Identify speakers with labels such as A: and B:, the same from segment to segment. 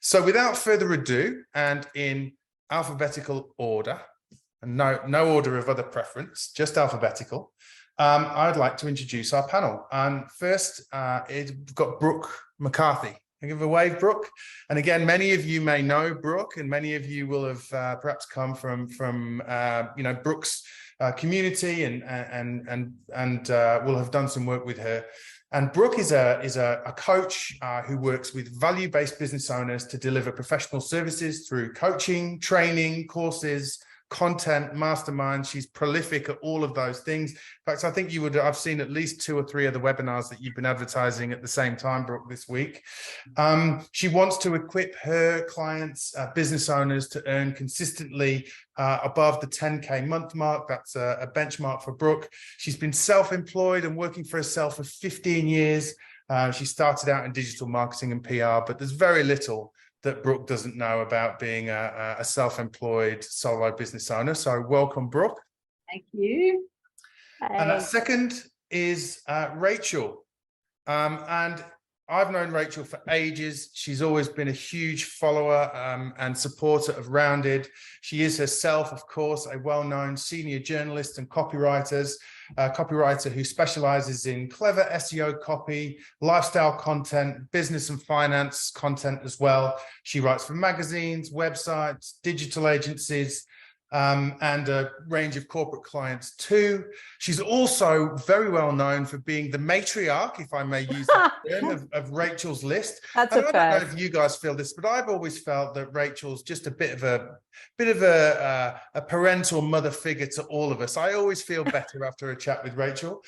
A: So without further ado, and in alphabetical order, and no order of other preference, just alphabetical, I'd like to introduce our panel. And first, we've got Brooke McCarthy. Give a wave, Brooke. And again, many of you may know Brooke, and many of you will have perhaps come from Brooke's community and will have done some work with her. And Brooke is a coach who works with value-based business owners to deliver professional services through coaching, training, courses, content, mastermind. She's prolific at all of those things. In fact, I think I've seen at least 2 or 3 of the webinars that you've been advertising at the same time, Brooke, this week. She wants to equip her clients, business owners, to earn consistently above the 10K month mark. That's a benchmark for Brooke. She's been self-employed and working for herself for 15 years. She started out in digital marketing and PR, but there's very little that Brooke doesn't know about being a self-employed solo business owner. So welcome, Brooke.
B: Thank you.
A: And second is Rachel. And I've known Rachel for ages. She's always been a huge follower and supporter of Rounded. She is herself, of course, a well-known senior journalist and copywriter who specializes in clever SEO copy, lifestyle content, business and finance content as well. She writes for magazines, websites, digital agencies, and a range of corporate clients too. She's also very well known for being the matriarch, if I may use that term, of Rachel's List.
B: That's
A: and I don't know if you guys feel this, but I've always felt that Rachel's just a bit of a parental mother figure to all of us. I always feel better after a chat with Rachel.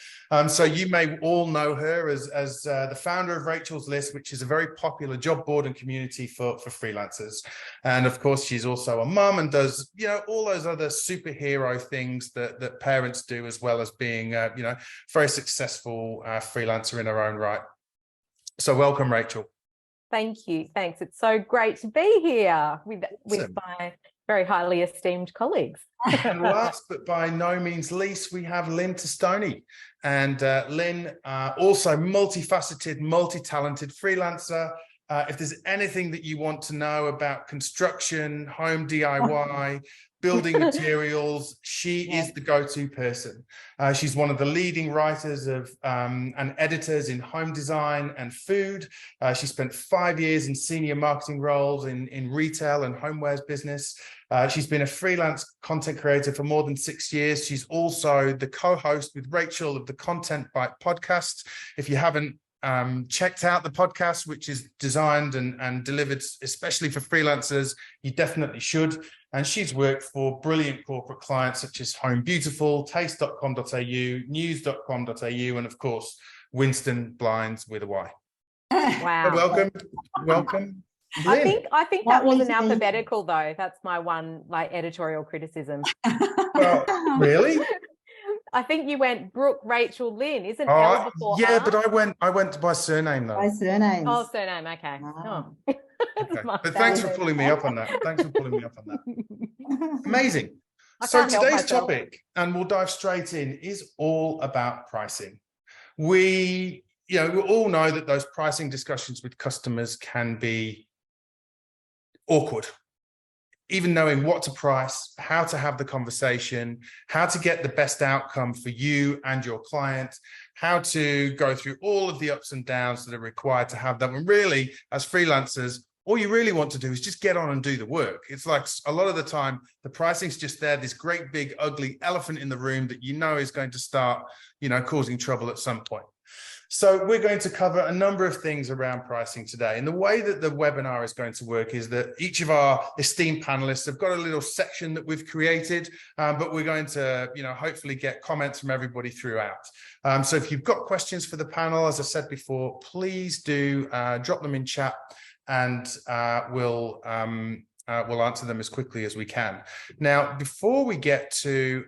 A: So you may all know her as the founder of Rachel's List, which is a very popular job board and community for freelancers. And of course, she's also a mum and does, all those other superhero things that parents do, as well as being, very successful freelancer in her own right. So welcome, Rachel.
B: Thank you. Thanks. It's so great to be here with my very highly esteemed colleagues.
A: And last but by no means least, we have Lynn Tostoni. And Lynn, also multifaceted, multi-talented freelancer. If there's anything that you want to know about construction, home DIY, building materials, she is the go-to person. She's one of the leading writers and editors in home design and food. She spent 5 years in senior marketing roles in retail and homewares business. She's been a freelance content creator for more than 6 years. She's also the co-host with Rachel of the Content Bite podcast. If you haven't checked out the podcast, which is designed and delivered especially for freelancers, you definitely should. And she's worked for brilliant corporate clients such as Home Beautiful, taste.com.au, news.com.au, and of course, Winston Blinds with a Y.
B: Wow.
A: Welcome.
B: I think that was an alphabetical though. That's my one editorial criticism.
A: Well, really?
B: I think you went Brooke, Rachel, Lynn. Isn't L before
A: yeah,
B: R?
A: But I went by surname though.
C: By surname.
B: Oh, surname. Okay.
C: Wow.
B: Oh.
A: Okay. But thanks for pulling me up on that. Amazing. So today's topic, and we'll dive straight in, is all about pricing. We all know that those pricing discussions with customers can be awkward. Even knowing what to price, how to have the conversation, how to get the best outcome for you and your client, how to go through all of the ups and downs that are required to have them. And really, as freelancers, all you really want to do is just get on and do the work. It's like a lot of the time, the pricing's just there, this great big ugly elephant in the room that is going to start, causing trouble at some point. So we're going to cover a number of things around pricing today. And the way that the webinar is going to work is that each of our esteemed panelists have got a little section that we've created, but we're going to, hopefully get comments from everybody throughout. So if you've got questions for the panel, as I said before, please do drop them in chat, and we'll answer them as quickly as we can. Now, before we get to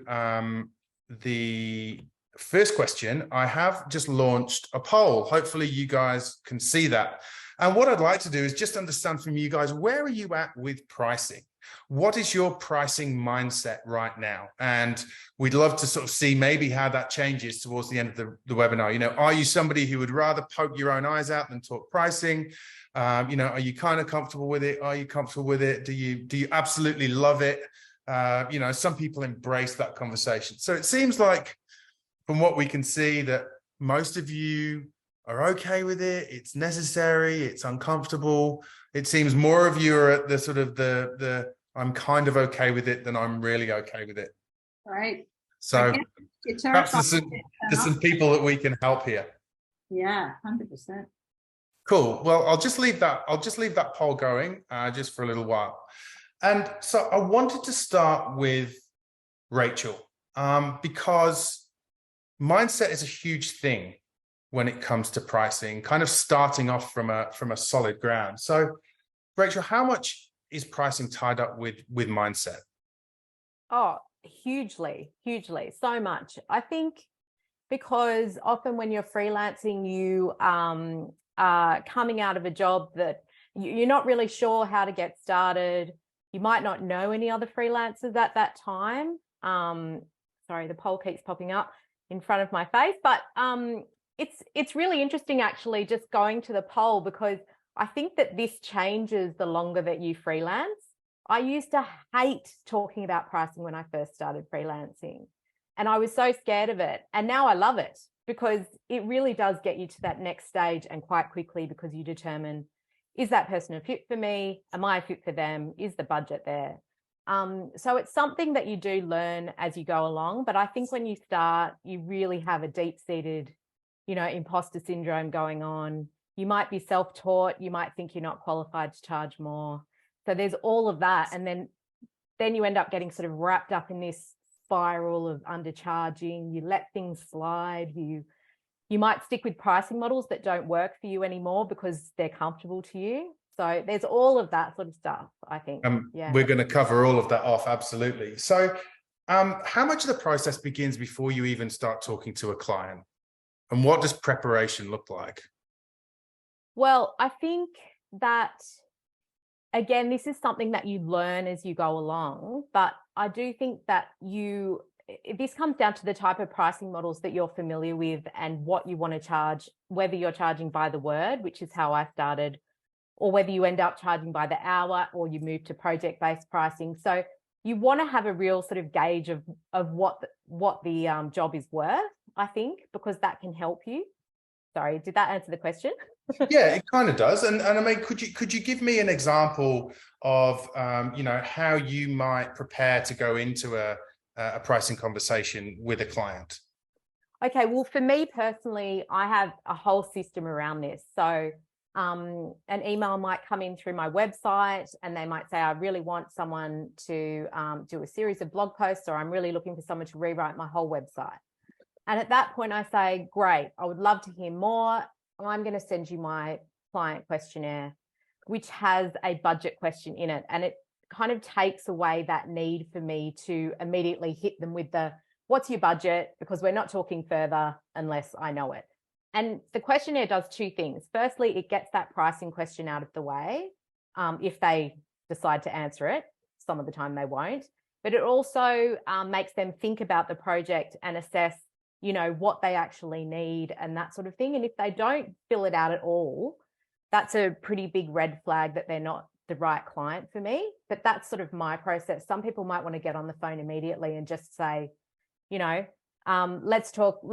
A: the first question, I have just launched a poll. Hopefully you guys can see that. And what I'd like to do is just understand from you guys, where are you at with pricing? What is your pricing mindset right now? And we'd love to sort of see maybe how that changes towards the end of the webinar. You know, are you somebody who would rather poke your own eyes out than talk pricing? You know, are you kind of comfortable with it? Are you comfortable with it? Do you absolutely love it? You know, some people embrace that conversation. So it seems like, from what we can see, that most of you are okay with it. It's necessary. It's uncomfortable. It seems more of you are at the sort of the I'm kind of okay with it than I'm really okay with it.
C: Right.
A: So perhaps there's some people that we can help here.
C: Yeah, 100%.
A: Cool. Well, I'll just leave that poll going just for a little while. And so I wanted to start with Rachel, because mindset is a huge thing when it comes to pricing, kind of starting off from a solid ground. So Rachel, how much is pricing tied up with mindset?
B: Oh, hugely, so much. I think because often when you're freelancing, you are coming out of a job that you're not really sure how to get started. You might not know any other freelancers at that time. Sorry, the poll keeps popping up in front of my face, but it's really interesting actually just going to the poll, because I think that this changes the longer that you freelance. I used to hate talking about pricing when I first started freelancing, and I was so scared of it. And now I love it, because it really does get you to that next stage, and quite quickly, because you determine, is that person a fit for me? Am I a fit for them? Is the budget there? So it's something that you do learn as you go along. But I think when you start, you really have a deep-seated, you know, imposter syndrome going on. You might be self-taught. You might think you're not qualified to charge more. So there's all of that. And then you end up getting sort of wrapped up in this spiral of undercharging. You let things slide. You might stick with pricing models that don't work for you anymore because they're comfortable to you. So there's all of that sort of stuff, I think. Yeah.
A: We're going to cover all of that off. Absolutely. So how much of the process begins before you even start talking to a client? And what does preparation look like?
B: Well, I think that, again, this is something that you learn as you go along, but I do think that this comes down to the type of pricing models that you're familiar with and what you want to charge, whether you're charging by the word, which is how I started, or whether you end up charging by the hour or you move to project-based pricing. So you want to have a real sort of gauge of what the job is worth, I think, because that can help you. Sorry, did that answer the question?
A: Yeah, it kind of does. And I mean, could you give me an example of you know, how you might prepare to go into a pricing conversation with a client?
B: Okay, well, for me personally, I have a whole system around this. So an email might come in through my website, and they might say, I really want someone to do a series of blog posts, or I'm really looking for someone to rewrite my whole website. And at that point I say, great, I would love to hear more. I'm going to send you my client questionnaire, which has a budget question in it. And it kind of takes away that need for me to immediately hit them with what's your budget? Because we're not talking further unless I know it. And the questionnaire does two things. Firstly, it gets that pricing question out of the way if they decide to answer it. Some of the time they won't. But it also makes them think about the project and assess, you know, what they actually need and that sort of thing. And if they don't fill it out at all, that's a pretty big red flag that they're not the right client for me. But that's sort of my process. Some people might want to get on the phone immediately and just say, you know, let's talk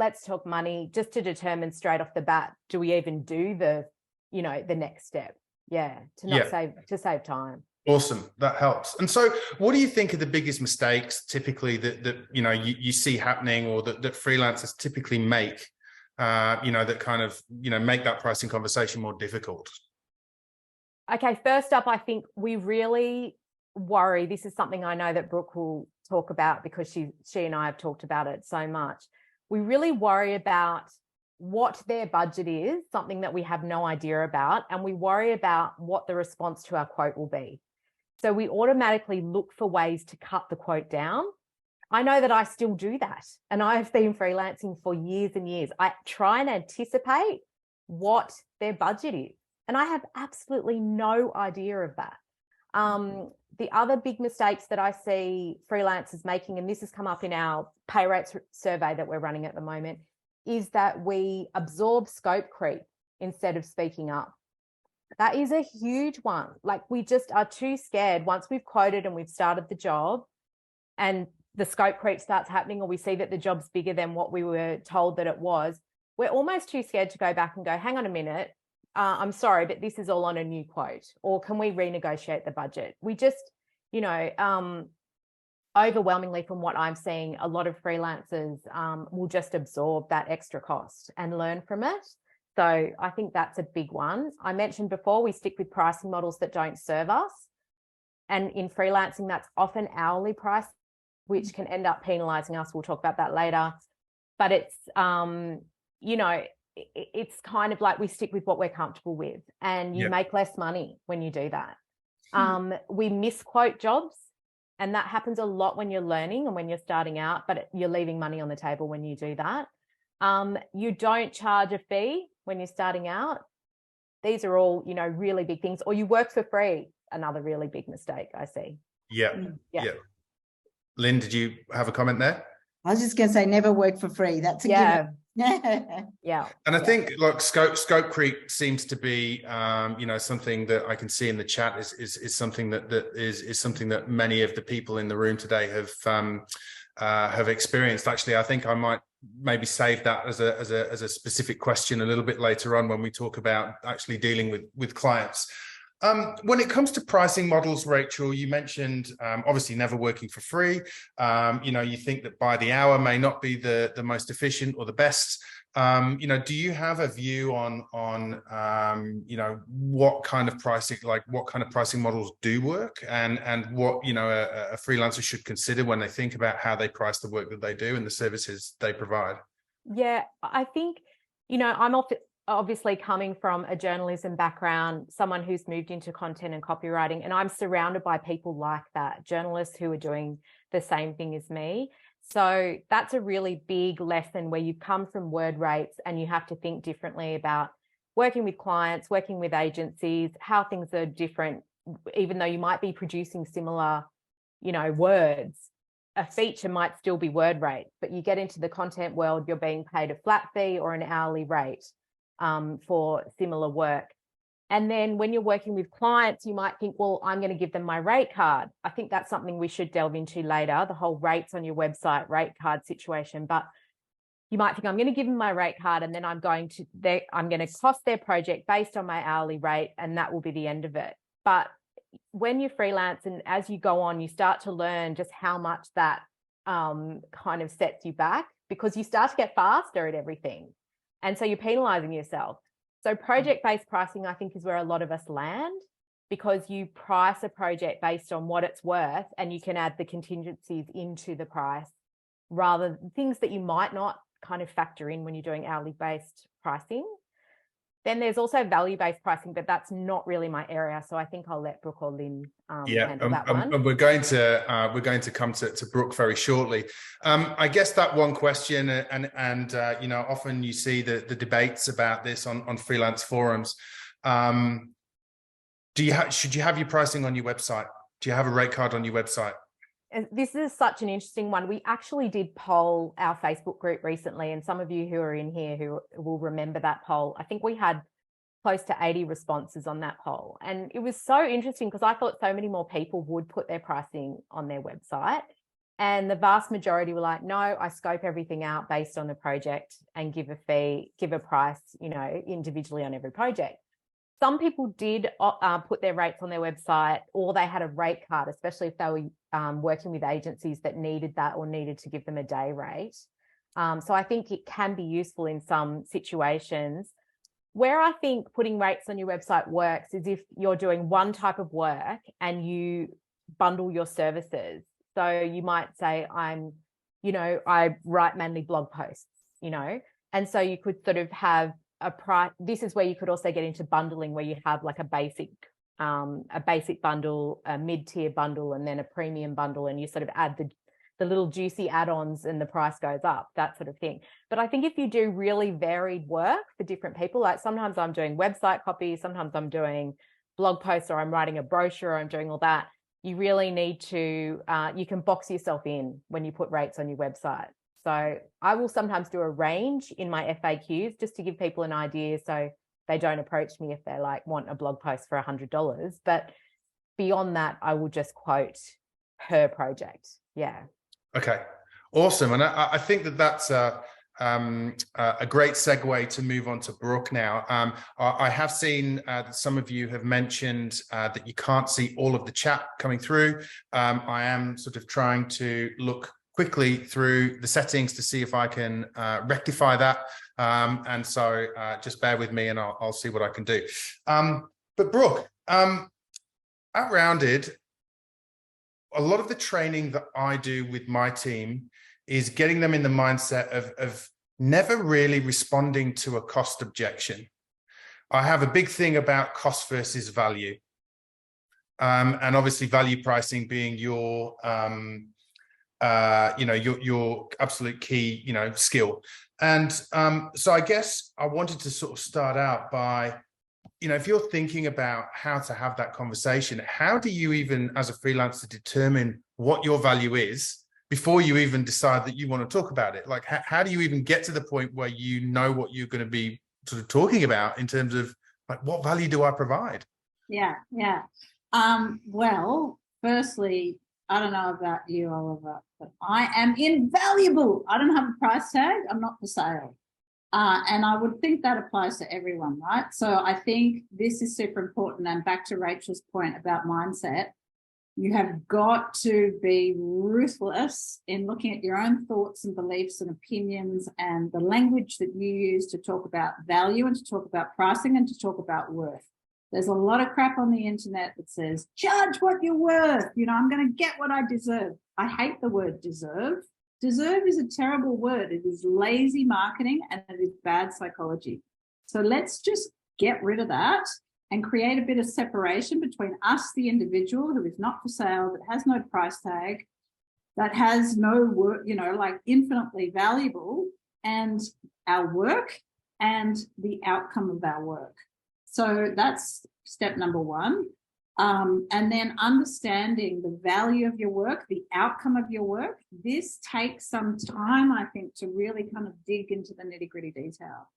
B: money, just to determine straight off the bat, do we even do the next step? Yeah, to save time.
A: Awesome, that helps. And so what do you think are the biggest mistakes typically that you know you see happening, or that freelancers typically make, you know, that kind of, you know, make that pricing conversation more difficult?
B: Okay, first up, I think we really worry. This is something I know that Brooke will talk about, because she and I have talked about it so much. We really worry about what their budget is, something that we have no idea about, and we worry about what the response to our quote will be. So we automatically look for ways to cut the quote down. I know that I still do that, and I've been freelancing for years and years. I try and anticipate what their budget is, and I have absolutely no idea of that. the other big mistakes that I see freelancers making, and this has come up in our pay rates survey that we're running at the moment, is that we absorb scope creep instead of speaking up. That is a huge one. Like, we just are too scared once we've quoted and we've started the job and the scope creep starts happening, or we see that the job's bigger than what we were told that it was. We're almost too scared to go back and go, hang on a minute, I'm sorry, but this is all on a new quote, or can we renegotiate the budget? We just, overwhelmingly from what I'm seeing, a lot of freelancers will just absorb that extra cost and learn from it. So I think that's a big one. I mentioned before, we stick with pricing models that don't serve us. And in freelancing, that's often hourly price, which can end up penalizing us. We'll talk about that later. But it's, it's kind of like we stick with what we're comfortable with, and you make less money when you do that. We misquote jobs, and that happens a lot when you're learning and when you're starting out, but you're leaving money on the table when you do that. You don't charge a fee when you're starting out. These are all, really big things. Or you work for free, another really big mistake I see.
A: Yeah. Lynn, did you have a comment there?
C: I was just going to say, never work for free. That's a given.
B: Yeah.
A: And I think like scope creep seems to be something that I can see in the chat is something that is something that many of the people in the room today have experienced. Actually, I think I might maybe save that as a specific question a little bit later on when we talk about actually dealing with clients. When it comes to pricing models, Rachel, you mentioned obviously never working for free. You think that by the hour may not be the most efficient or the best. Do you have a view on what kind of pricing models do work, and what a freelancer should consider when they think about how they price the work that they do and the services they provide?
B: Yeah, I think I'm obviously coming from a journalism background, someone who's moved into content and copywriting, and I'm surrounded by people like that, journalists who are doing the same thing as me. So that's a really big lesson where you come from word rates and you have to think differently about working with clients, working with agencies, how things are different, even though you might be producing similar, words. A feature might still be word rate, but you get into the content world, you're being paid a flat fee or an hourly rate for similar work. And then when you're working with clients, you might think, well, I'm going to give them my rate card. I think that's something we should delve into later, the whole rates on your website, rate card situation. But you might think, I'm going to give them my rate card, and then I'm going to cost their project based on my hourly rate, and that will be the end of it. But when you freelance and as you go on, you start to learn just how much that kind of sets you back, because you start to get faster at everything. And so you're penalizing yourself. So project-based pricing, I think, is where a lot of us land, because you price a project based on what it's worth, and you can add the contingencies into the price, rather than things that you might not kind of factor in when you're doing hourly-based pricing. Then there's also value-based pricing, but that's not really my area. So I think I'll let Brooke or Lynn handle that one.
A: And we're going to come to Brooke very shortly. I guess that one question, and often you see the debates about this on freelance forums. Should you have your pricing on your website? Do you have a rate card on your website?
B: And this is such an interesting one. We actually did poll our Facebook group recently, and some of you who are in here who will remember that poll. I think we had close to 80 responses on that poll. And it was so interesting because I thought so many more people would put their pricing on their website. And the vast majority were like, no, I scope everything out based on the project and give a fee, give a price, individually on every project. Some people did put their rates on their website, or they had a rate card, especially if they were working with agencies that needed that or needed to give them a day rate. So I think it can be useful in some situations. Where I think putting rates on your website works is if you're doing one type of work and you bundle your services. So you might say, I write mainly blog posts, and so you could sort of have a price. This is where you could also get into bundling, where you have like a basic bundle, a mid-tier bundle, and then a premium bundle, and you sort of add the little juicy add-ons and the price goes up, that sort of thing. But I think if you do really varied work for different people, like sometimes I'm doing website copy, sometimes I'm doing blog posts, or I'm writing a brochure, or I'm doing all that, you really need to, you can box yourself in when you put rates on your website. So I will sometimes do a range in my FAQs just to give people an idea, so they don't approach me if they like want a blog post for $100. But beyond that, I will just quote per project. Yeah.
A: Okay. Awesome. And I think that that's a great segue to move on to Brooke now. I have seen that some of you have mentioned that you can't see all of the chat coming through. I am sort of trying to look quickly through the settings to see if I can rectify that. And so just bear with me and I'll see what I can do. But Brooke, at Rounded, a lot of the training that I do with my team is getting them in the mindset of never really responding to a cost objection. I have a big thing about cost versus value. And obviously value pricing being your, your absolute key, skill. And so I guess I wanted to sort of start out by, if you're thinking about how to have that conversation, how do you even, as a freelancer, determine what your value is before you even decide that you want to talk about it? Like, how do you even get to the point where you know what you're going to be sort of talking about in terms of, like, what value do I provide?
D: Yeah. Well, firstly, I don't know about you, Oliver, but I am invaluable. I don't have a price tag. I'm not for sale. And I would think that applies to everyone, right? So I think this is super important. And back to Rachel's point about mindset, you have got to be ruthless in looking at your own thoughts and beliefs and opinions and the language that you use to talk about value and to talk about pricing and to talk about worth. There's a lot of crap on the internet that says, charge what you're worth. I'm going to get what I deserve. I hate the word deserve. Deserve is a terrible word. It is lazy marketing and it is bad psychology. So let's just get rid of that and create a bit of separation between us, the individual who is not for sale, that has no price tag, that has no work, like infinitely valuable, and our work and the outcome of our work. So that's step number one. And then understanding the value of your work, the outcome of your work. This takes some time, I think, to really kind of dig into the nitty-gritty detail.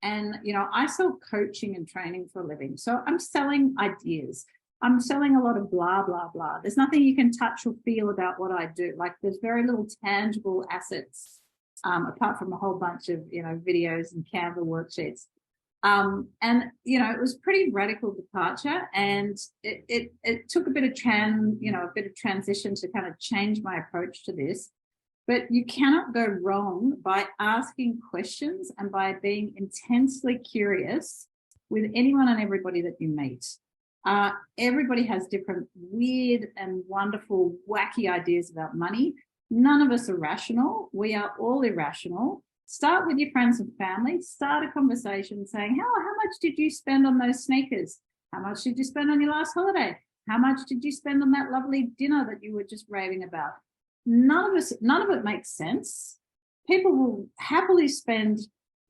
D: And, I sell coaching and training for a living. So I'm selling ideas. I'm selling a lot of blah, blah, blah. There's nothing you can touch or feel about what I do. Like, there's very little tangible assets, apart from a whole bunch of, videos and Canva worksheets. It was pretty radical departure, and it took a bit of transition to kind of change my approach to this. But you cannot go wrong by asking questions and by being intensely curious with anyone and everybody that you meet. Everybody has different weird and wonderful, wacky ideas about money. None of us are rational. We are all irrational. Start with your friends and family. Start a conversation saying, how much did you spend on those sneakers? How much did you spend on your last holiday? How much did you spend on that lovely dinner that you were just raving about? None of it makes sense. People will happily spend,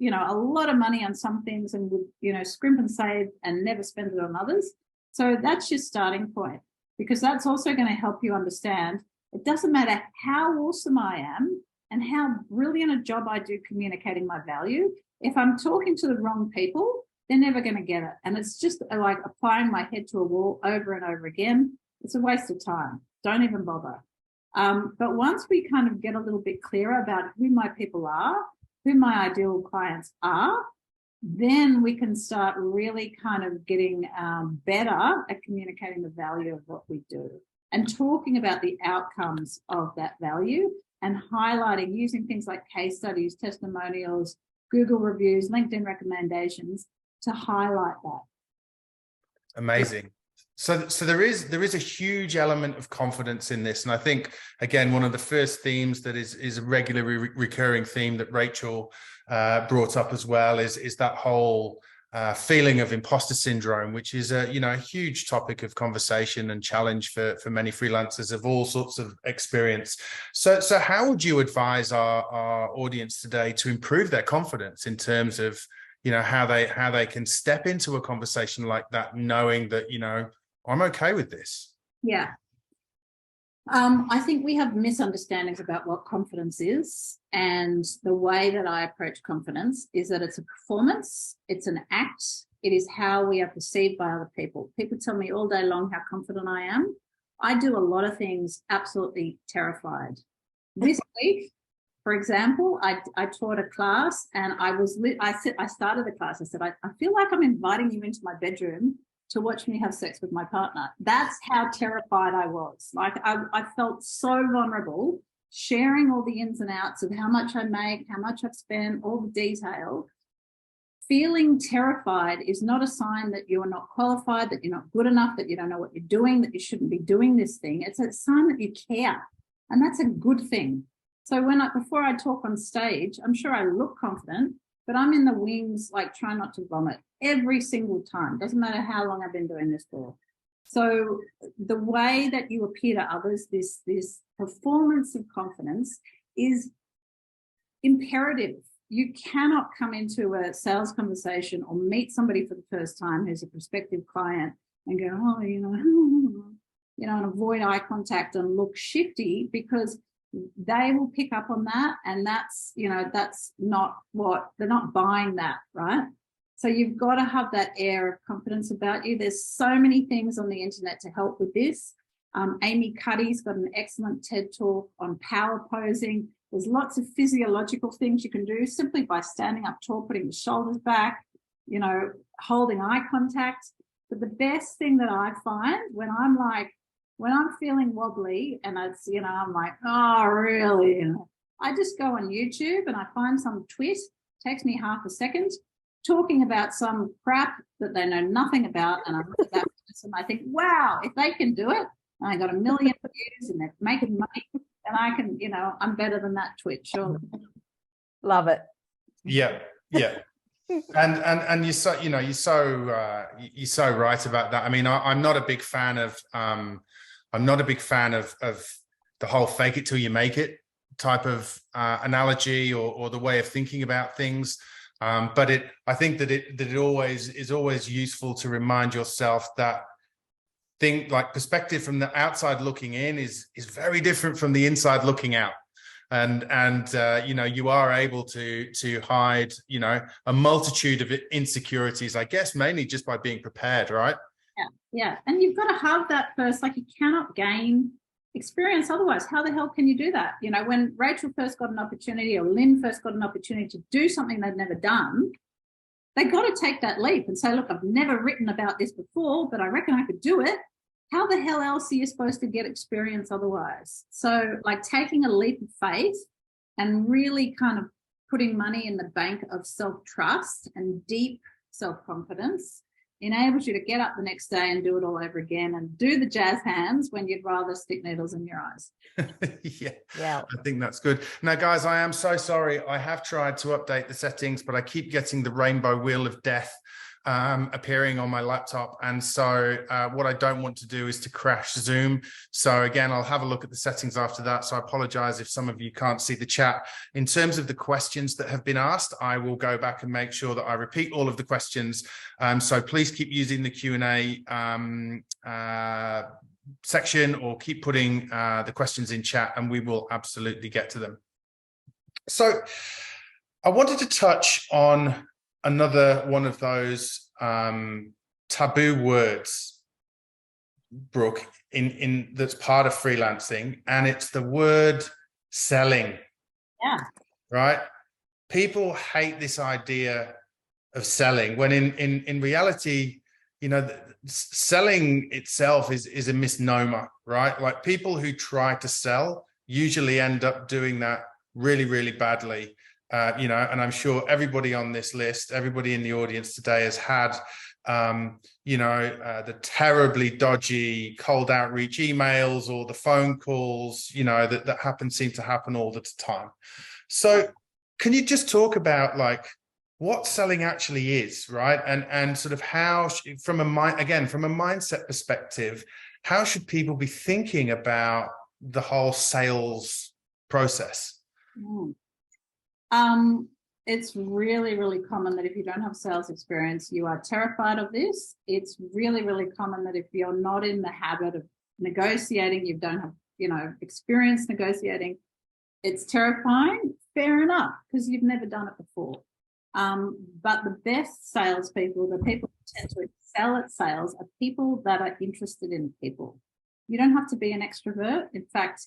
D: a lot of money on some things and would, scrimp and save and never spend it on others. So that's your starting point, because that's also going to help you understand it doesn't matter how awesome I am and how brilliant a job I do communicating my value. If I'm talking to the wrong people, they're never going to get it. And it's just like applying my head to a wall over and over again. It's a waste of time. Don't even bother. But once we kind of get a little bit clearer about who my people are, who my ideal clients are, then we can start really kind of getting better at communicating the value of what we do and talking about the outcomes of that value and highlighting, using things like case studies, testimonials, Google reviews, LinkedIn recommendations to highlight that.
A: Amazing. So there is a huge element of confidence in this. And I think, again, one of the first themes that is a regularly recurring theme that Rachel brought up as well is that whole feeling of imposter syndrome, which is a huge topic of conversation and challenge for many freelancers of all sorts of experience. So how would you advise our audience today to improve their confidence in terms of how they can step into a conversation like that, knowing that I'm okay with this?
D: Yeah. I think we have misunderstandings about what confidence is, and the way that I approach confidence is that it's a performance, it's an act, it is how we are perceived by other people. People tell me all day long how confident I am. I do a lot of things absolutely terrified. This week, for example, I taught a class, and I started the class. I said, I feel like I'm inviting you into my bedroom to watch me have sex with my partner. That's how terrified I was. Like I felt so vulnerable, sharing all the ins and outs of how much I make, how much I've spent, all the detail. Feeling terrified is not a sign that you are not qualified, that you're not good enough, that you don't know what you're doing, that you shouldn't be doing this thing. It's a sign that you care. And that's a good thing. So before I talk on stage, I'm sure I look confident, but I'm in the wings, like trying not to vomit every single time. Doesn't matter how long I've been doing this for. So the way that you appear to others, this performance of confidence is imperative. You cannot come into a sales conversation or meet somebody for the first time who's a prospective client and go, oh, and avoid eye contact and look shifty, because they will pick up on that, and that's not what they're not buying that, right? So you've got to have that air of confidence about you. There's so many things on the internet to help with this. Amy Cuddy's got an excellent TED talk on power posing. There's lots of physiological things you can do simply by standing up tall, putting the shoulders back, holding eye contact. But the best thing that I find when I'm feeling wobbly and I'm like, oh, really? I just go on YouTube and I find some twit, takes me half a second, talking about some crap that they know nothing about. And I look at that person and I think, wow, if they can do it, and I got 1 million views and they're making money, and I can, I'm better than that twit, surely.
B: Love it.
A: Yeah. And you're so right about that. I mean, I'm not a big fan of the whole fake it till you make it type of analogy or the way of thinking about things. But I think that it always is useful to remind yourself that perspective from the outside looking in is very different from the inside looking out. And you are able to hide, a multitude of insecurities, I guess, mainly just by being prepared, right?
D: Yeah. And you've got to have that first, like you cannot gain experience otherwise. How the hell can you do that? When Rachel first got an opportunity, or Lynn first got an opportunity to do something they'd never done, they got to take that leap and say, look, I've never written about this before, but I reckon I could do it. How the hell else are you supposed to get experience otherwise? So like taking a leap of faith and really kind of putting money in the bank of self-trust and deep self-confidence enables you to get up the next day and do it all over again and do the jazz hands when you'd rather stick needles in your eyes.
A: Yeah, I think that's good. Now, guys, I am so sorry. I have tried to update the settings, but I keep getting the rainbow wheel of death appearing on my laptop. And so what I don't want to do is to crash Zoom. So again, I'll have a look at the settings after that. So I apologize if some of you can't see the chat. In terms of the questions that have been asked, I will go back and make sure that I repeat all of the questions. So please keep using the Q&A section, or keep putting the questions in chat, and we will absolutely get to them. So I wanted to touch on another one of those taboo words, Brooke, in that's part of freelancing, and it's the word selling.
D: Yeah.
A: Right? People hate this idea of selling, when in reality, selling itself is a misnomer, right? Like, people who try to sell usually end up doing that really, really badly. And I'm sure everybody on this list, everybody in the audience today has had, the terribly dodgy cold outreach emails or the phone calls, that seem to happen all the time. So can you just talk about what selling actually is, right? And sort of how, from a mindset perspective, how should people be thinking about the whole sales process?
D: It's really, really common that if you don't have sales experience, you are terrified of this. It's really, really common that if you're not in the habit of negotiating, you don't have experience negotiating. It's terrifying, fair enough, because you've never done it before. But the best salespeople, the people who tend to excel at sales, are people that are interested in people. You don't have to be an extrovert. In fact,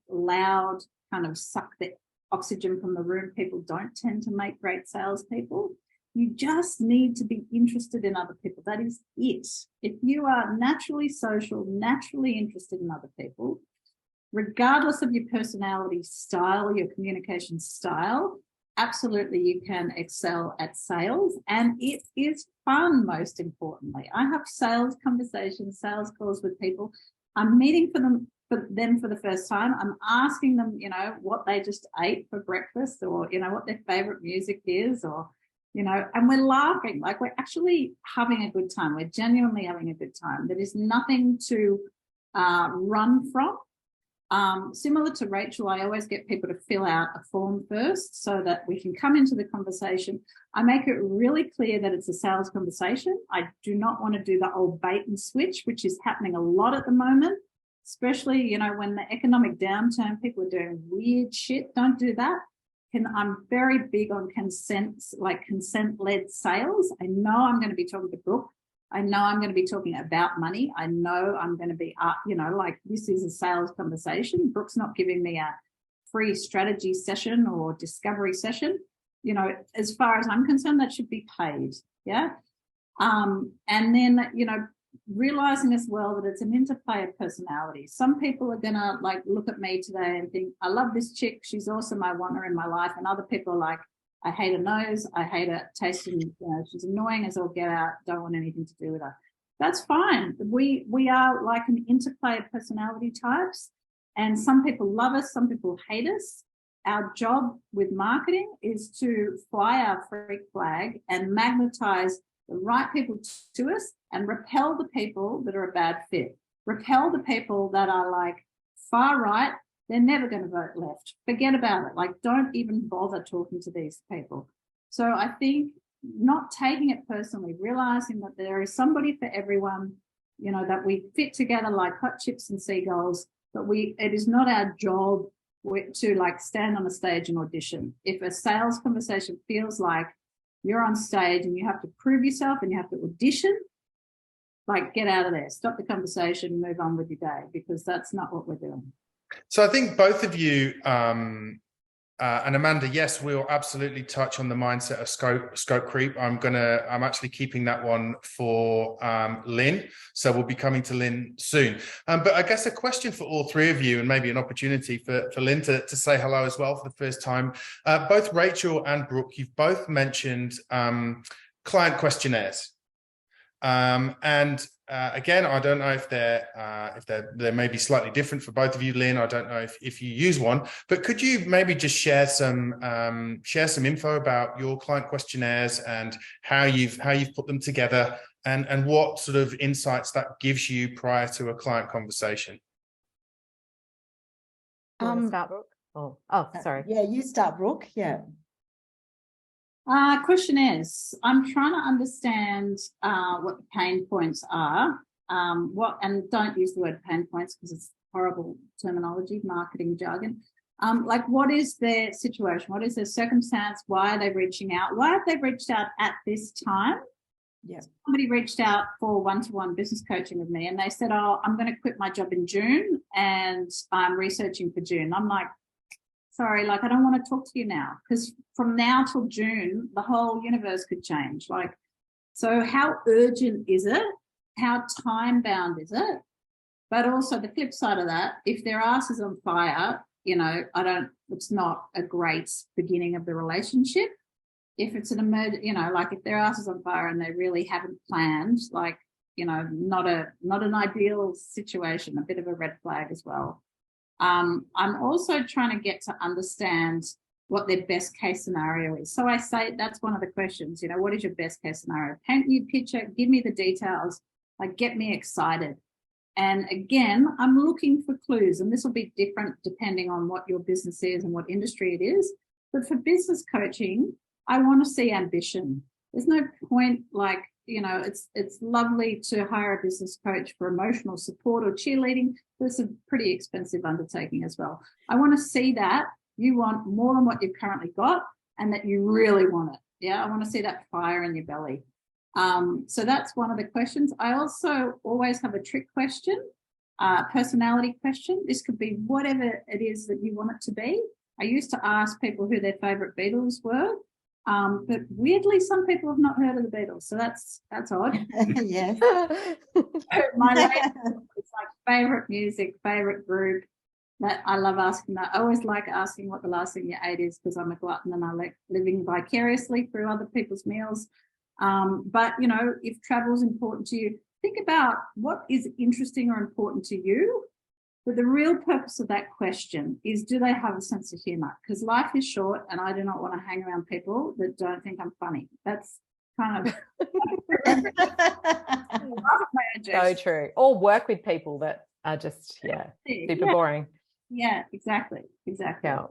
D: loud, kind of suck the oxygen from the room. People don't tend to make great salespeople. You just need to be interested in other people. That is it. If you are naturally social, naturally interested in other people, regardless of your personality style, your communication style, absolutely you can excel at sales. And it is fun, most importantly. I have sales conversations, sales calls with people. I'm meeting for them for the first time. I'm asking them, what they just ate for breakfast, or, what their favorite music is, or, and we're laughing, like we're actually having a good time. We're genuinely having a good time. There is nothing to run from. Similar to Rachel, I always get people to fill out a form first so that we can come into the conversation. I make it really clear that it's a sales conversation. I do not want to do the old bait and switch, which is happening a lot at the moment, especially, when the economic downturn, people are doing weird shit. Don't do that. I'm very big on consent-led sales. I know I'm going to be talking to Brooke. I know I'm going to be talking about money. I know I'm going to be, this is a sales conversation. Brooke's not giving me a free strategy session or discovery session. As far as I'm concerned, that should be paid. Yeah. And then, realizing as well that it's an interplay of personalities. Some people are going to look at me today and think, I love this chick. She's awesome. I want her in my life. And other people are like, I hate her nose. I hate her tasting. She's annoying as all get out. Don't want anything to do with her. That's fine. We are like an interplay of personality types, and some people love us. Some people hate us. Our job with marketing is to fly our freak flag and magnetize the right people to us and repel the people that are a bad fit. Repel the people that are far right. They're never going to vote left. Forget about it. Don't even bother talking to these people. So I think not taking it personally, realizing that there is somebody for everyone, that we fit together like hot chips and seagulls, but it is not our job to stand on a stage and audition. If a sales conversation feels like you're on stage and you have to prove yourself and you have to audition, get out of there, stop the conversation, move on with your day, because that's not what we're doing.
A: So I think both of you and Amanda, yes, we'll absolutely touch on the mindset of scope creep. I'm actually keeping that one for Lynn. So we'll be coming to Lynn soon. But I guess a question for all three of you, and maybe an opportunity for Lynn to say hello as well for the first time. Both Rachel and Brooke, you've both mentioned client questionnaires. Again, I don't know if they're maybe slightly different for both of you. Lynn, I don't know if you use one, but could you maybe just share some info about your client questionnaires and how you've put them together, and what sort of insights that gives you prior to a client conversation?
B: Start, Brooke? Sorry.
C: Yeah, you start, Brooke. Yeah.
D: Questionnaires. I'm trying to understand what the pain points are. And don't use the word pain points because it's horrible terminology, marketing jargon. What is their situation? What is their circumstance? Why are they reaching out? Why have they reached out at this time?
C: Yeah.
D: Somebody reached out for one-to-one business coaching with me, and they said, I'm going to quit my job in June and I'm researching for June. I'm like, sorry, I don't want to talk to you now, because from now till June, the whole universe could change. So how urgent is it? How time bound is it? But also the flip side of that, if their ass is on fire, it's not a great beginning of the relationship. If it's an if their ass is on fire and they really haven't planned, not an ideal situation, a bit of a red flag as well. I'm also trying to get to understand what their best case scenario is. So I say that's one of the questions, what is your best case scenario? Paint me a picture, give me the details, get me excited. And again, I'm looking for clues, and this will be different depending on what your business is and what industry it is. But for business coaching, I want to see ambition. there's no point, like, it's lovely to hire a business coach for emotional support or cheerleading. That's a pretty expensive undertaking as well. I want to see that you want more than what you've currently got and that you really want it. Yeah, I want to see that fire in your belly. So that's one of the questions. I also always have a trick question, personality question. This could be whatever it is that you want it to be. I used to ask people who their favorite Beatles were, but weirdly, some people have not heard of the Beatles, so that's odd.
C: Yes.
D: My it's like favorite music, favorite group. That I love asking that. I always like asking what the last thing you ate is, because I'm a glutton and I like living vicariously through other people's meals. But if travel is important to you, think about what is interesting or important to you. But the real purpose of that question is, do they have a sense of humor? Because life is short and I do not want to hang around people that don't think I'm funny. That's kind of
B: so true. Or work with people that are just, super boring.
D: Yeah, exactly.
B: Yeah.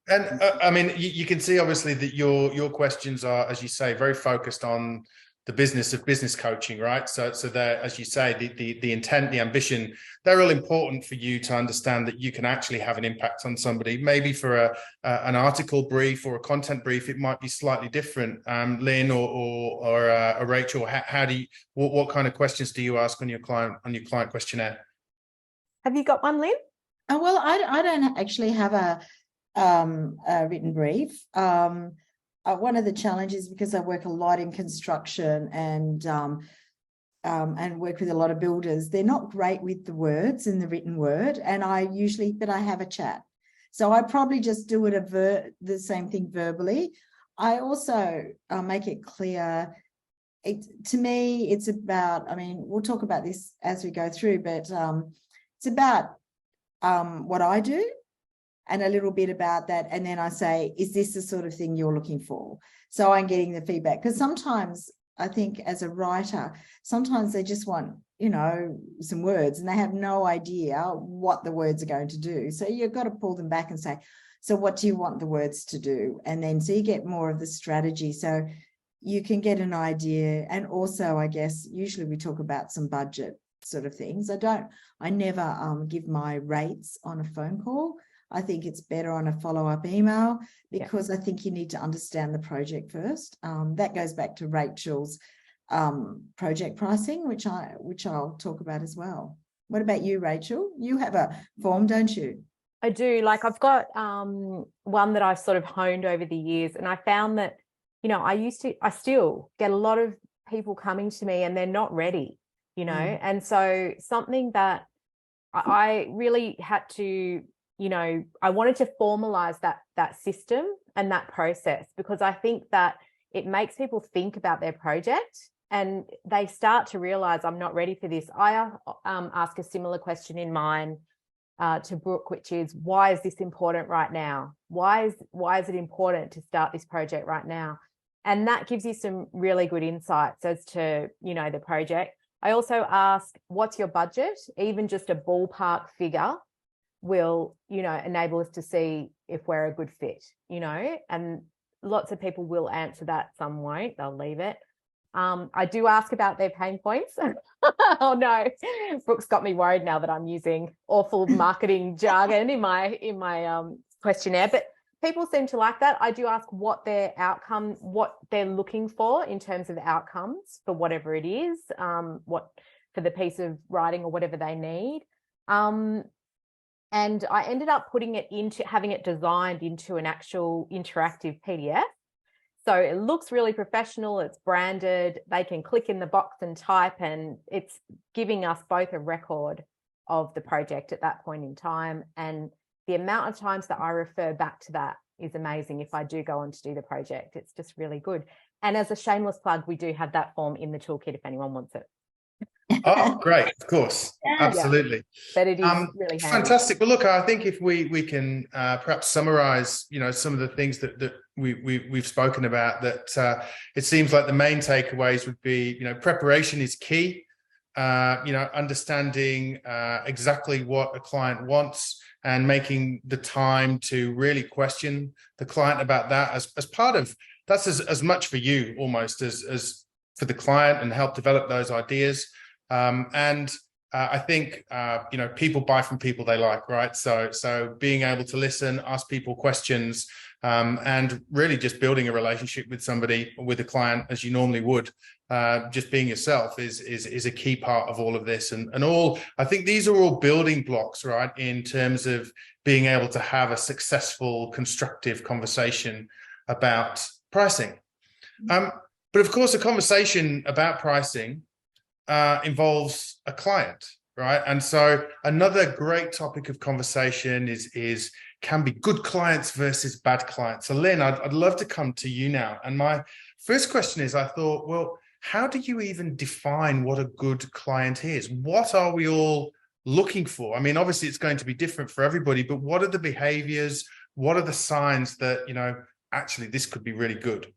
A: And I mean, you can see obviously that your questions are, as you say, very focused on the business of business coaching, right? So they're, as you say, the intent, the ambition, they're all important for you to understand that you can actually have an impact on somebody. Maybe for an article brief or a content brief, it might be slightly different. Lynn or Rachel, how do you, what kind of questions do you ask on your client questionnaire?
B: Have you got one, Lynn?
C: Oh, well, I don't actually have a written brief. One of the challenges, because I work a lot in construction and work with a lot of builders, they're not great with the words in the written word, and I have a chat. So I probably just do it the same thing verbally. I also make it clear. To me, it's about, I mean, we'll talk about this as we go through, but it's about what I do and a little bit about that. And then I say, is this the sort of thing you're looking for? So I'm getting the feedback, because sometimes I think as a writer, sometimes they just want, some words and they have no idea what the words are going to do. So you've got to pull them back and say, so what do you want the words to do? And then so you get more of the strategy. So you can get an idea. And also, I guess, usually we talk about some budget sort of things. I never give my rates on a phone call. I think it's better on a follow-up email, because I think you need to understand the project first. That goes back to Rachel's project pricing, which I'll talk about as well. What about you, Rachel? You have a form, don't you?
B: I do. Like, I've got one that I've sort of honed over the years, and I found that, I still get a lot of people coming to me and they're not ready, and so something that I really had to, I wanted to formalize that system and that process, because I think that it makes people think about their project and they start to realize, I'm not ready for this. I ask a similar question in mine to Brooke, which is, why is this important right now? Why is it important to start this project right now? And that gives you some really good insights as to, the project. I also ask, what's your budget? Even just a ballpark figure will, enable us to see if we're a good fit, and lots of people will answer that. Some won't, they'll leave it. I do ask about their pain points. Oh no, Brooke's got me worried now that I'm using awful marketing jargon in my questionnaire, but people seem to like that. I do ask what their outcome, what they're looking for in terms of outcomes for whatever it is, what for the piece of writing or whatever they need. And I ended up having it designed into an actual interactive PDF. So it looks really professional, it's branded, they can click in the box and type, and it's giving us both a record of the project at that point in time. And the amount of times that I refer back to that is amazing if I do go on to do the project. It's just really good. And as a shameless plug, we do have that form in the toolkit if anyone wants it.
A: Oh, great. Of course. Absolutely.
B: Yeah. But it is really handy.
A: Fantastic. Well, look, I think if we can perhaps summarize, some of the things that we've spoken about, that it seems like the main takeaways would be, preparation is key. Understanding exactly what a client wants and making the time to really question the client about that as part of that's as much for you almost as for the client, and help develop those ideas. I think, people buy from people they like, right? So being able to listen, ask people questions, and really just building a relationship with somebody, with a client, as you normally would, just being yourself is a key part of all of this. And I think these are all building blocks, right, in terms of being able to have a successful, constructive conversation about pricing. But of course, a conversation about pricing involves a client, right? And so another great topic of conversation is can be good clients versus bad clients. So Lynn, I'd love to come to you now. And my first question is, I thought, well, how do you even define what a good client is? What are we all looking for? I mean, obviously it's going to be different for everybody, but what are the behaviors? What are the signs that, actually this could be really good?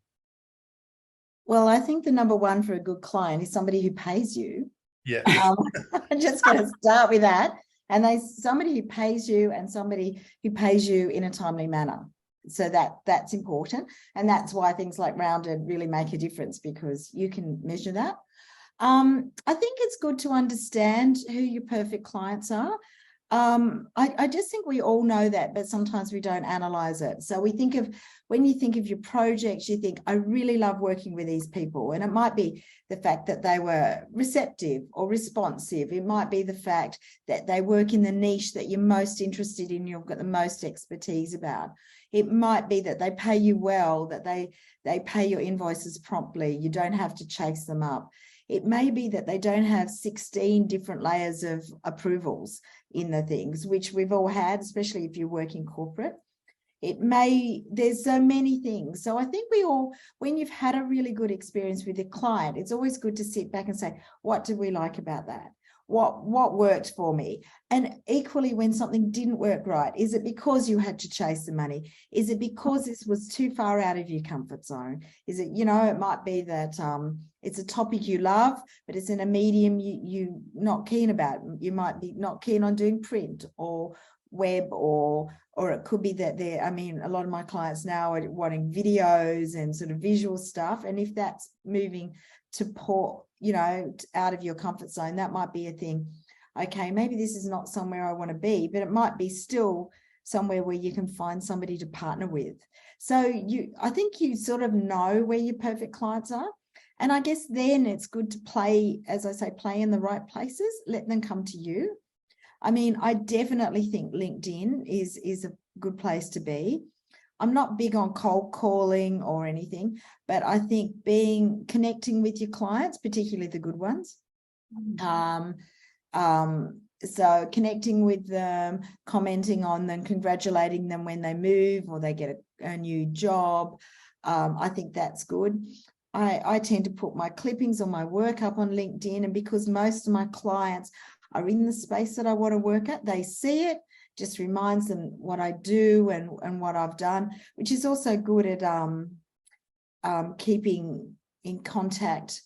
C: Well, I think the number one for a good client is somebody who pays you.
A: Yeah.
C: I'm just going to start with that. And somebody who pays you, and somebody who pays you in a timely manner. So that's important. And that's why things like Rounded really make a difference, because you can measure that. I think it's good to understand who your perfect clients are. I just think we all know that, but sometimes we don't analyze it. So when you think of your projects, you think, I really love working with these people. And it might be the fact that they were receptive or responsive. It might be the fact that they work in the niche that you're most interested in, you've got the most expertise about. It might be that they pay you well, that they pay your invoices promptly. You don't have to chase them up. It may be that they don't have 16 different layers of approvals in the things, which we've all had, especially if you work in corporate. There's so many things. So I think when you've had a really good experience with a client, it's always good to sit back and say, what did we like about that? What worked for me? And equally, when something didn't work right, is it because you had to chase the money? Is it because this was too far out of your comfort zone? Is it, it might be that it's a topic you love, but it's in a medium you're not keen about. You might be not keen on doing print or web, or it could be that a lot of my clients now are wanting videos and sort of visual stuff. And if that's moving to out of your comfort zone, that might be a thing. Okay, maybe this is not somewhere I want to be, but it might be still somewhere where you can find somebody to partner with. So I think you sort of know where your perfect clients are. And I guess then it's good to play, as I say, play in the right places, let them come to you. I mean, I definitely think LinkedIn is a good place to be. I'm not big on cold calling or anything, but I think connecting with your clients, particularly the good ones. So connecting with them, commenting on them, congratulating them when they move or they get a new job. I think that's good. I tend to put my clippings or my work up on LinkedIn, and because most of my clients are in the space that I want to work at, they see it, just reminds them what I do and what I've done, which is also good at keeping in contact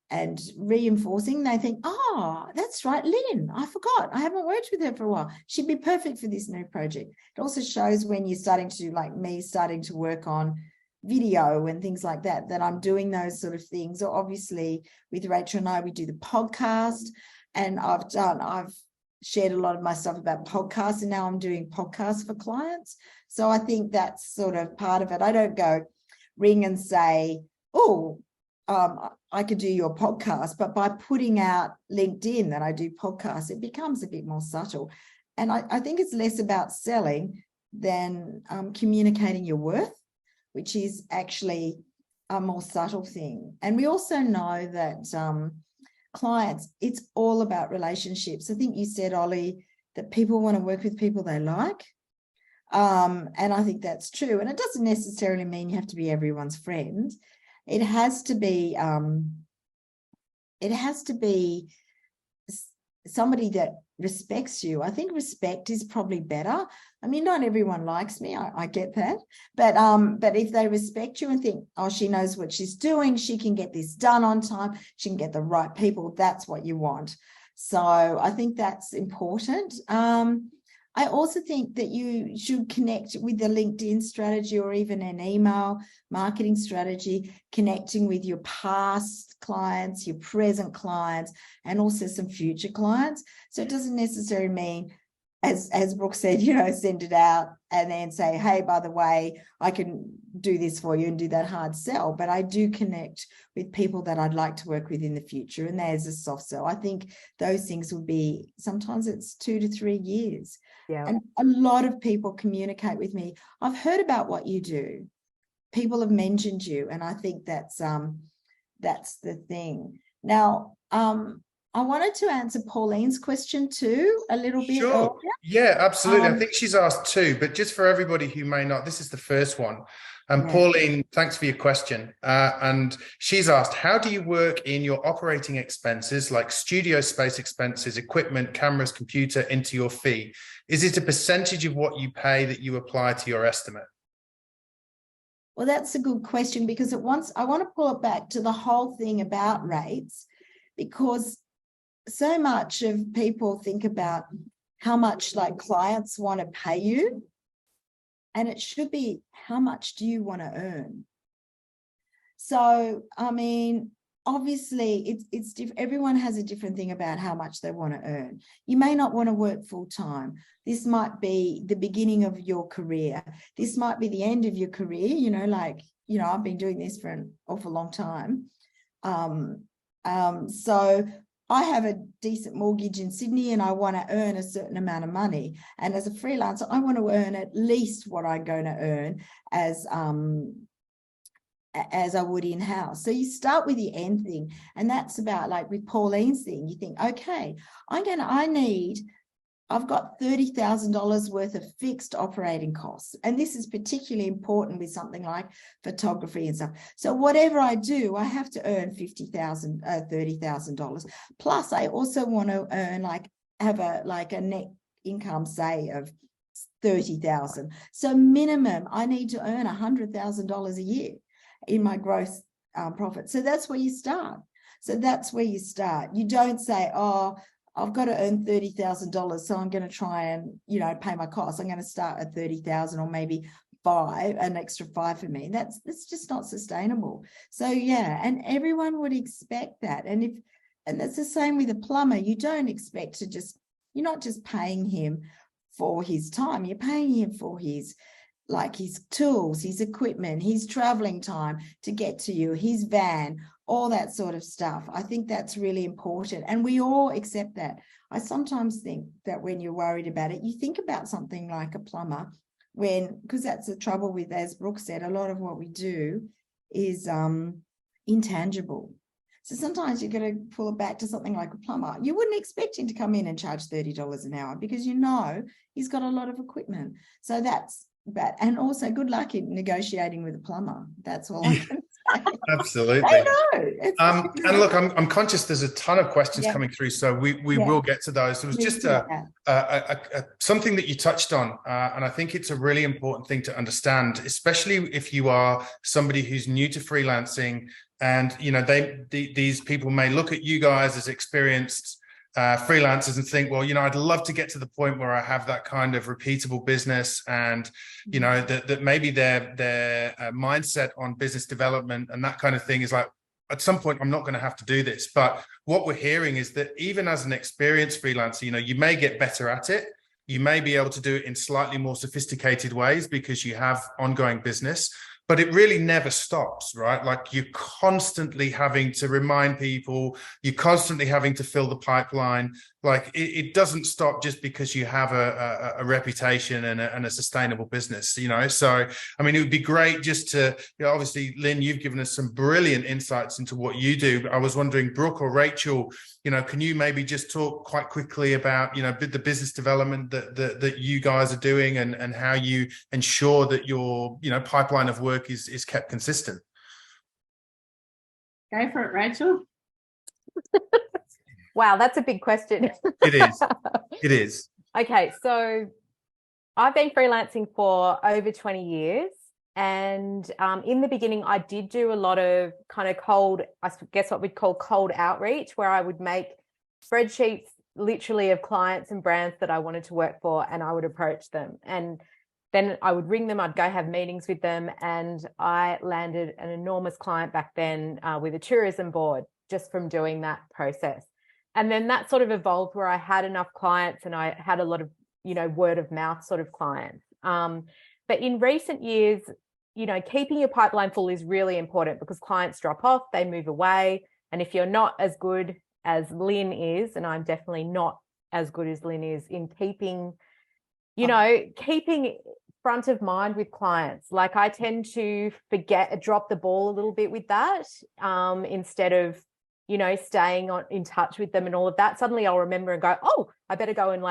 C: and reinforcing. They think, oh, that's right, Lynn, I forgot. I haven't worked with her for a while. She'd be perfect for this new project. It also shows when you're starting to, like me, starting to work on video and things like that I'm doing those sort of things. Or obviously with Rachel and I, we do the podcast, and I've shared a lot of my stuff about podcasts, and now I'm doing podcasts for clients. So I think that's sort of part of it. I don't go ring and say, I could do your podcast, but by putting out LinkedIn that I do podcasts, it becomes a bit more subtle. And I think it's less about selling than communicating your worth, which is actually a more subtle thing. And we also know that clients, it's all about relationships. I think you said, Ollie, that people want to work with people they like. And I think that's true. And it doesn't necessarily mean you have to be everyone's friend. It has to be somebody that respects you. I think respect is probably better. I mean, not everyone likes me. I get that. But if they respect you and think, oh, she knows what she's doing, she can get this done on time, she can get the right people, that's what you want. So I think that's important. I I also think that you should connect with the LinkedIn strategy or even an email marketing strategy, connecting with your past clients, your present clients, and also some future clients. So it doesn't necessarily mean, as Brooke said, send it out and then say, hey, by the way, I can do this for you and do that hard sell. But I do connect with people that I'd like to work with in the future. And there's a soft sell. I think those things would be, sometimes it's 2 to 3 years.
B: Yeah.
C: And a lot of people communicate with me. I've heard about what you do. People have mentioned you. And I think that's the thing. Now, I wanted to answer Pauline's question too a little bit earlier.
A: Yeah, absolutely. I think she's asked two, but just for everybody who may not, this is the first one. And Pauline, thanks for your question. And she's asked, how do you work in your operating expenses like studio space expenses, equipment, cameras, computer into your fee? Is it a percentage of what you pay that you apply to your estimate?
C: Well, that's a good question, because I want to pull it back to the whole thing about rates, because so much of people think about how much like clients want to pay you, and it should be how much do you want to earn. So, I mean, obviously it's different. Everyone has a different thing about how much they want to earn. You may not want to work full time. This might be the beginning of your career. This might be the end of your career. I've been doing this for an awful long time. So I have a decent mortgage in Sydney and I want to earn a certain amount of money. And as a freelancer, I want to earn at least what I'm going to earn as I would in-house. So you start with the end thing. And that's about, like with Pauline's thing, you think, okay, I've got $30,000 worth of fixed operating costs. And this is particularly important with something like photography and stuff. So whatever I do, I have to earn $30,000. Plus, I also want to earn have a net income, say, of $30,000. So minimum, I need to earn $100,000 a year in my gross profit. So that's where you start. You don't say, oh, I've got to earn $30,000, so I'm going to try and, pay my costs. I'm going to start at 30,000 or maybe an extra 5 for me. That's just not sustainable. So yeah, and everyone would expect that. And that's the same with a plumber. You don't expect you're not just paying him for his time. You're paying him for his tools, his equipment, his traveling time to get to you, his van, all that sort of stuff. I think that's really important. And we all accept that. I sometimes think that when you're worried about it, you think about something like a plumber because that's the trouble with, as Brooke said, a lot of what we do is intangible. So sometimes you've got to pull it back to something like a plumber. You wouldn't expect him to come in and charge $30 an hour because he's got a lot of equipment. So that's bad. And also good luck in negotiating with a plumber. That's all I can say.
A: Absolutely.
C: I know.
A: And look, I'm conscious there's a ton of questions coming through, so we will get to those. It was just something that you touched on, and I think it's a really important thing to understand, especially if you are somebody who's new to freelancing, and these people may look at you guys as experienced freelancers and think, well, I'd love to get to the point where I have that kind of repeatable business, and that maybe their mindset on business development and that kind of thing is like, at some point I'm not going to have to do this. But what we're hearing is that even as an experienced freelancer, you may get better at it. You may be able to do it in slightly more sophisticated ways because you have ongoing business. But it really never stops, right? Like, you're constantly having to remind people, you're constantly having to fill the pipeline. Like, it doesn't stop just because you have a reputation and a sustainable business, So, I mean, it would be great just to, obviously, Lynn, you've given us some brilliant insights into what you do. I was wondering, Brooke or Rachel, can you maybe just talk quite quickly about, the business development that you guys are doing and how you ensure that your, pipeline of work is kept consistent?
D: Go for it, Rachel.
B: Wow, that's a big question.
A: It is. It is.
B: Okay, so I've been freelancing for over 20 years. And in the beginning, I did do a lot of kind of cold, I guess what we'd call cold outreach, where I would make spreadsheets literally of clients and brands that I wanted to work for, and I would approach them. And then I would ring them, I'd go have meetings with them. And I landed an enormous client back then with a tourism board just from doing that process. And then that sort of evolved where I had enough clients and I had a lot of, word of mouth sort of clients. But in recent years, keeping your pipeline full is really important because clients drop off, they move away. And if you're not as good as Lynn is, and I'm definitely not as good as Lynn is in keeping front of mind with clients. Like I tend to drop the ball a little bit with that instead of, staying in touch with them and all of that. Suddenly I'll remember and go, oh, I better go and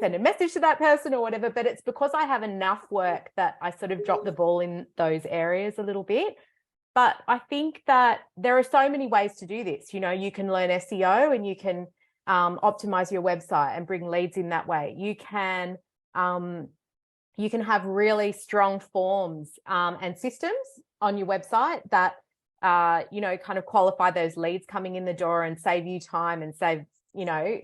B: send a message to that person or whatever. But it's because I have enough work that I sort of drop the ball in those areas a little bit. But I think that there are so many ways to do this. You can learn SEO and you can optimize your website and bring leads in that way. You can have really strong forms and systems on your website that, kind of qualify those leads coming in the door and save you time and save,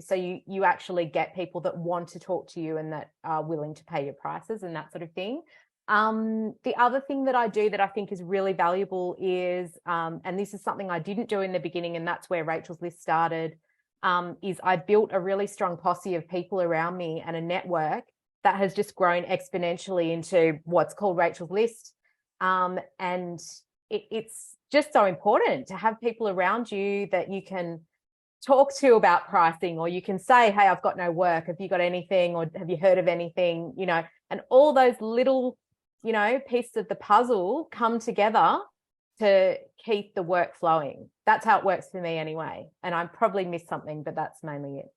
B: so you actually get people that want to talk to you and that are willing to pay your prices and that sort of thing. The other thing that I do that I think is really valuable is, and this is something I didn't do in the beginning, and that's where Rachel's List started, is I built a really strong posse of people around me and a network that has just grown exponentially into what's called Rachel's List. And it's just so important to have people around you that you can talk to about pricing, or you can say, hey, I've got no work. Have you got anything? Or have you heard of anything? And all those little, pieces of the puzzle come together to keep the work flowing. That's how it works for me anyway. And I probably missed something, but that's mainly it.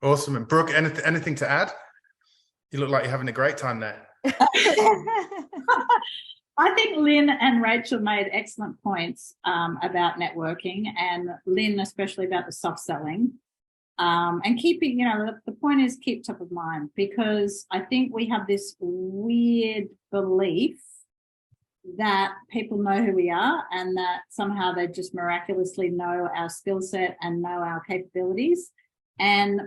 A: Awesome. And Brooke, anything to add? You look like you're having a great time there.
D: I think Lynn and Rachel made excellent points about networking, and Lynn especially about the soft selling, and keeping, the point is keep top of mind, because I think we have this weird belief that people know who we are and that somehow they just miraculously know our skill set and know our capabilities. And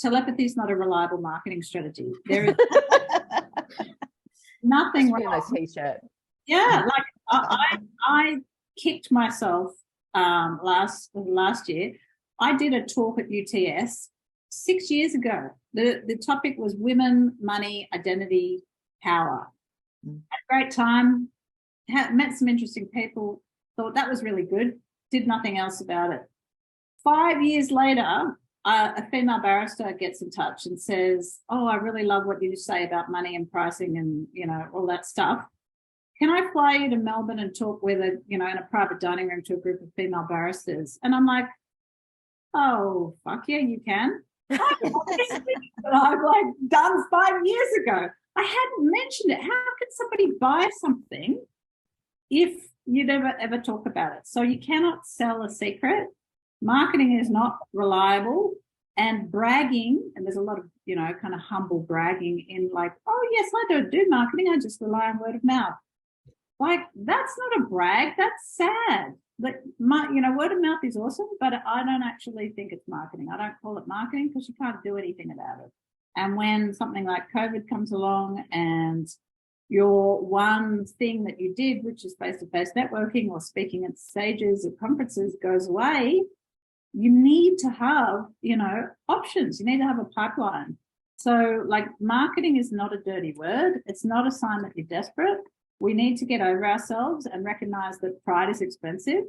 D: telepathy is not a reliable marketing strategy. There is nothing wrong.
B: Nice t-shirt.
D: Yeah, I kicked myself last year. I did a talk at UTS 6 years ago. The topic was women, money, identity, power. Had a great time. Met some interesting people. Thought that was really good. Did nothing else about it. 5 years later, a female barrister gets in touch and says, oh, I really love what you say about money and pricing and, all that stuff. Can I fly you to Melbourne and talk with in a private dining room to a group of female barristers? And I'm like, oh, fuck yeah, you can. I've done 5 years ago. I hadn't mentioned it. How can somebody buy something if you never ever talk about it? So you cannot sell a secret. Marketing is not reliable, and bragging, and there's a lot of, kind of humble bragging in oh, yes, I don't do marketing. I just rely on word of mouth. That's not a brag. That's sad. Word of mouth is awesome, but I don't actually think it's marketing. I don't call it marketing because you can't do anything about it. And when something like COVID comes along and your one thing that you did, which is face-to-face networking or speaking at stages at conferences, goes away, you need to have, options. You need to have a pipeline. So marketing is not a dirty word. It's not a sign that you're desperate. We need to get over ourselves and recognize that pride is expensive,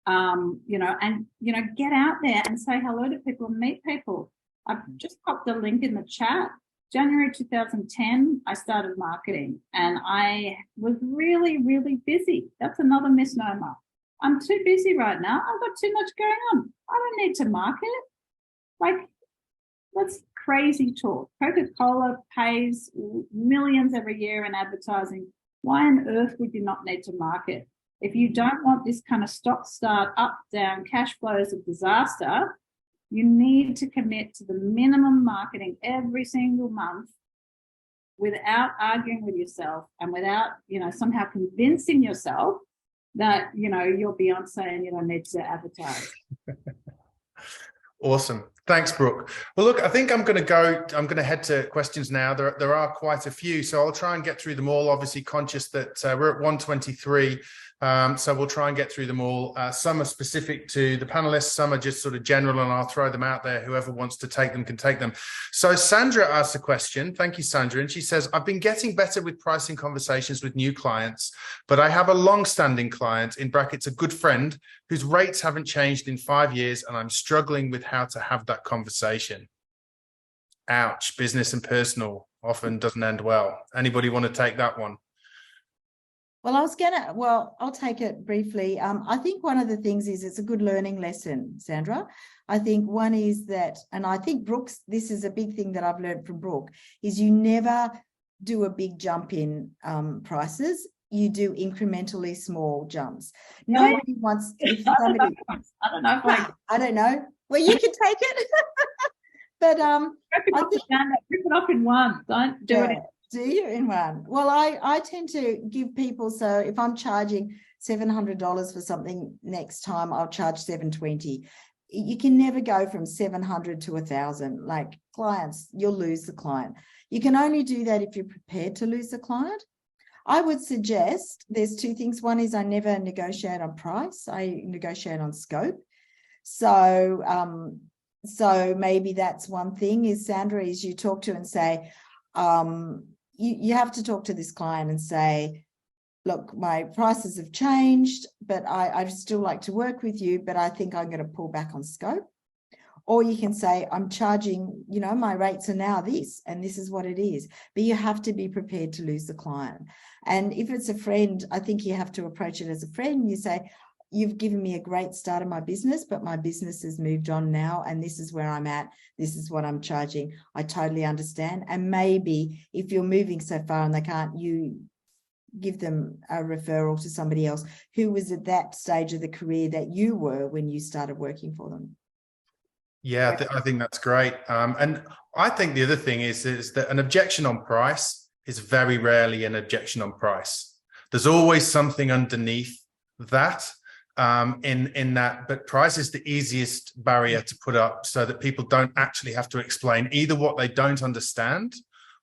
D: and get out there and say hello to people and meet people. I've just popped the link in the chat. January 2010, I started marketing, and I was really, really busy. That's another misnomer. I'm too busy right now. I've got too much going on. I don't need to market. That's crazy talk. Coca-Cola pays millions every year in advertising. Why on earth would you not need to market? If you don't want this kind of stop-start, up-down cash flows of disaster, you need to commit to the minimum marketing every single month without arguing with yourself and without, somehow convincing yourself that, you're Beyonce and you don't need to advertise.
A: Awesome. Thanks, Brooke. Well, look, I think I'm going to head to questions now. There are quite a few, so I'll try and get through them all, obviously conscious that we're at 1:23. So we'll try and get through them all. Some are specific to the panelists, some are just sort of general, and I'll throw them out there. Whoever wants to take them can take them. So Sandra asked a question. Thank you, Sandra. And she says, I've been getting better with pricing conversations with new clients, but I have a long-standing client, in brackets, a good friend, whose rates haven't changed in 5 years, and I'm struggling with how to have that conversation. Ouch, business and personal often doesn't end well. Anybody want to take that one?
C: Well, I'll take it briefly. I think one of the things is it's a good learning lesson, Sandra. I think one is that, and I think Brooke's, this is a big thing that I've learned from Brooke, is you never do a big jump in prices. You do incrementally small jumps. Nobody wants, if somebody, I don't know. Well, you can take it. But I think
D: rip it off in one. Don't do it.
C: Do you in one? Well, I tend to give people, so if I'm charging $700 for something, next time I'll charge $720. You can never go from 700 to 1,000. Like clients, you'll lose the client. You can only do that if you're prepared to lose the client. I would suggest there's two things. One is I never negotiate on price. I negotiate on scope. So maybe that's one thing is, Sandra, is you talk to and say, you have to talk to this client and say, look, my prices have changed, but I'd still like to work with you, but I think I'm going to pull back on scope. Or you can say, I'm charging, my rates are now this, and this is what it is. But you have to be prepared to lose the client. And if it's a friend, I think you have to approach it as a friend. You say, you've given me a great start of my business, but my business has moved on now, and this is where I'm at. This is what I'm charging. I totally understand. And maybe if you're moving so far and they can't, you give them a referral to somebody else who was at that stage of the career that you were when you started working for them.
A: Yeah, I think that's great. And I think the other thing is that an objection on price is very rarely an objection on price. There's always something underneath that. In that, but price is the easiest barrier to put up so that people don't actually have to explain either what they don't understand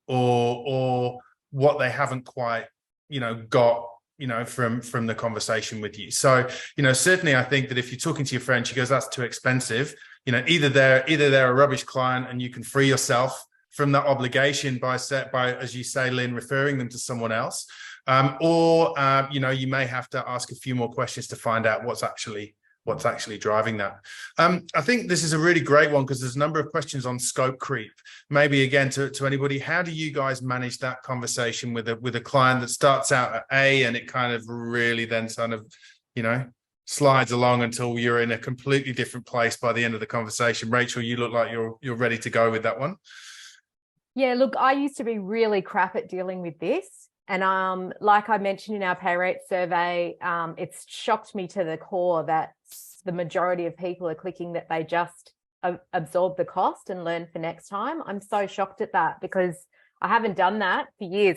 A: or what they haven't quite, got, from the conversation with you. So, certainly I think that if you're talking to your friend, she goes, that's too expensive. Either they're a rubbish client and you can free yourself from that obligation by, as you say, Lynn, referring them to someone else. Or you may have to ask a few more questions to find out what's actually driving that. I think this is a really great one because there's a number of questions on scope creep. Maybe again to anybody, how do you guys manage that conversation with a client that starts out at A and it kind of really then sort of, slides along until you're in a completely different place by the end of the conversation? Rachel, you look like you're ready to go with that one.
B: Yeah, look, I used to be really crap at dealing with this. And like I mentioned in our pay rate survey, it's shocked me to the core that the majority of people are clicking that they just absorb the cost and learn for next time. I'm so shocked at that because I haven't done that for years.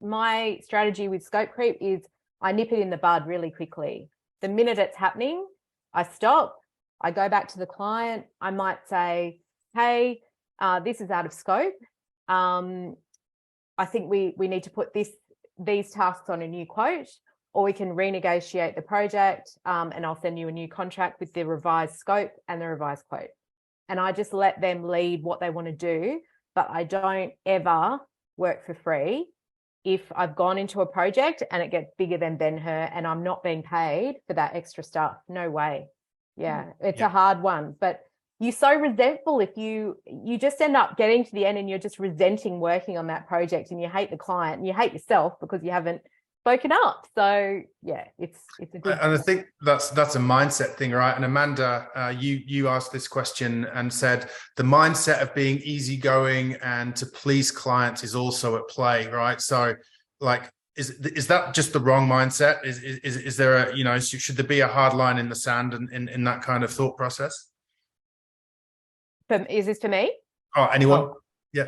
B: My strategy with scope creep is I nip it in the bud really quickly. The minute it's happening, I stop. I go back to the client. I might say, hey, this is out of scope. I think we need to put these tasks on a new quote, or we can renegotiate the project, and I'll send you a new contract with the revised scope and the revised quote. And I just let them lead what they want to do, but I don't ever work for free if I've gone into a project and it gets bigger than Ben-Hur and I'm not being paid for that extra stuff. No way. Yeah, it's a hard one, but you're so resentful if you just end up getting to the end and you're just resenting working on that project and you hate the client and you hate yourself because you haven't spoken up. So yeah, it's a good.
A: And I think that's a mindset thing, right? And Amanda, you asked this question and said the mindset of being easygoing and to please clients is also at play, right? So like, is that just the wrong mindset? Is there a, should there be a hard line in the sand in that kind of thought process?
B: Is this for me?
A: Oh, anyone? Yeah.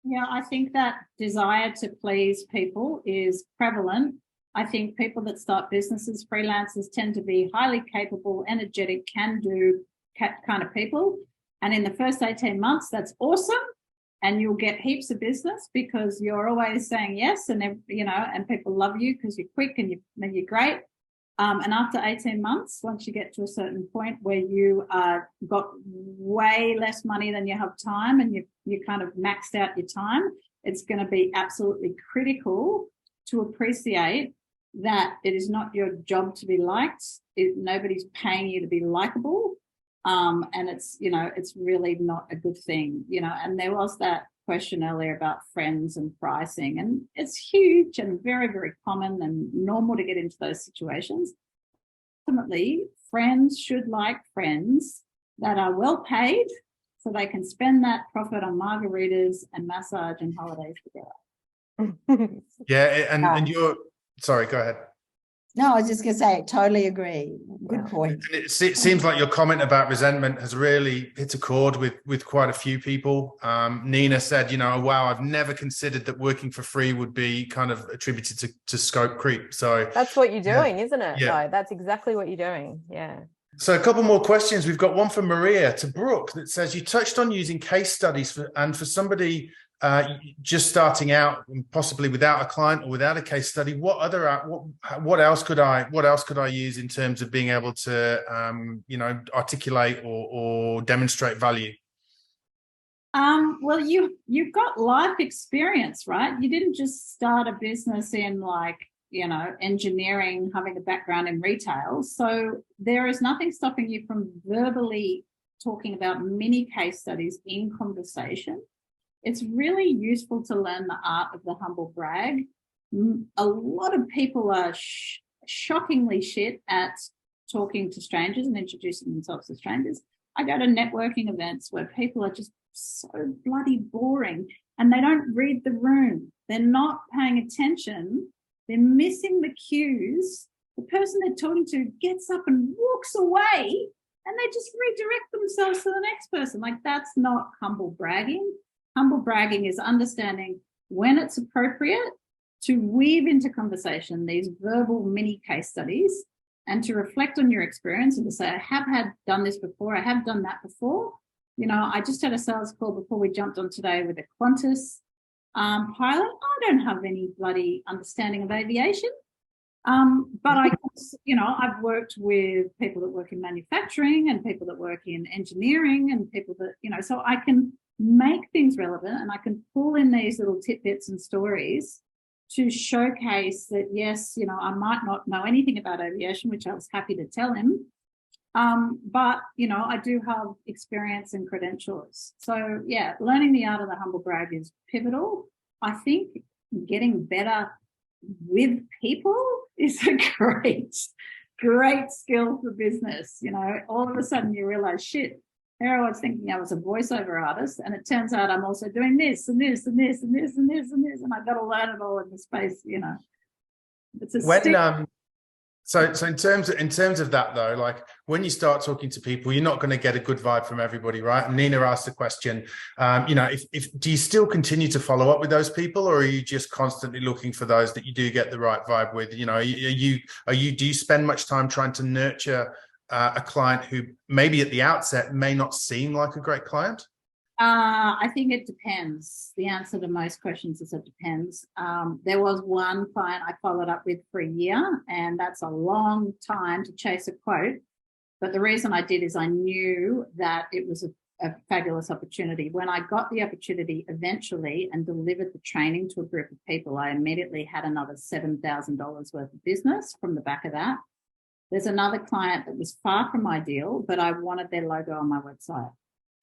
D: Yeah, I think that desire to please people is prevalent. I think people that start businesses, freelancers, tend to be highly capable, energetic, can-do kind of people. And in the first 18 months, that's awesome. And you'll get heaps of business because you're always saying yes, and and people love you because you're quick and you're great. And after 18 months, once you get to a certain point where you got way less money than you have time, and you kind of maxed out your time, it's going to be absolutely critical to appreciate that it is not your job to be liked. Nobody's paying you to be likable. And it's really not a good thing, and there was that question earlier about friends and pricing, and it's huge and very, very common and normal to get into those situations. Ultimately, friends should like friends that are well paid so they can spend that profit on margaritas and massage and holidays together.
A: Yeah, and you're, sorry, go ahead.
C: No, I was just going to say, totally agree. Good point.
A: It seems like your comment about resentment has really hit a chord with quite a few people. Nina said, wow, I've never considered that working for free would be kind of attributed to scope creep. So
B: that's what you're doing, isn't it?
A: Yeah.
B: No, that's exactly what you're doing. Yeah.
A: So a couple more questions. We've got one from Maria to Brooke that says, you touched on using case studies for somebody just starting out, and possibly without a client or without a case study. What else could I use in terms of being able to articulate or demonstrate value?
D: Well, you've got life experience, right? You didn't just start a business in engineering, having a background in retail. So there is nothing stopping you from verbally talking about mini case studies in conversation. It's really useful to learn the art of the humble brag. A lot of people are shockingly shit at talking to strangers and introducing themselves to strangers. I go to networking events where people are just so bloody boring and they don't read the room. They're not paying attention. They're missing the cues. The person they're talking to gets up and walks away and they just redirect themselves to the next person. Like, that's not humble bragging. Humble bragging is understanding when it's appropriate to weave into conversation these verbal mini case studies and to reflect on your experience and to say, I have done this before. I have done that before. I just had a sales call before we jumped on today with a Qantas pilot. I don't have any bloody understanding of aviation. But I've worked with people that work in manufacturing and people that work in engineering and people that, so I can make things relevant and I can pull in these little tidbits and stories to showcase that, yes, I might not know anything about aviation, which I was happy to tell him. But, I do have experience and credentials. So, yeah, learning the art of the humble brag is pivotal. I think getting better with people is a great skill for business. All of a sudden you realize, shit, here I was thinking I was a voiceover artist, and it turns out I'm also doing this and this and this and this and this and this, and I've got to learn it all in the space. It's a
A: So in terms of that though, like when you start talking to people, you're not going to get a good vibe from everybody, right? And Nina asked the question, if do you still continue to follow up with those people, or are you just constantly looking for those that you do get the right vibe with? Do you spend much time trying to nurture a client who maybe at the outset may not seem like a great client?
D: I think it depends. The answer to most questions is it depends. There was one client I followed up with for a year, and that's a long time to chase a quote. But the reason I did is I knew that it was a fabulous opportunity. When I got the opportunity eventually and delivered the training to a group of people, I immediately had another $7,000 worth of business from the back of that. There's another client that was far from ideal, but I wanted their logo on my website.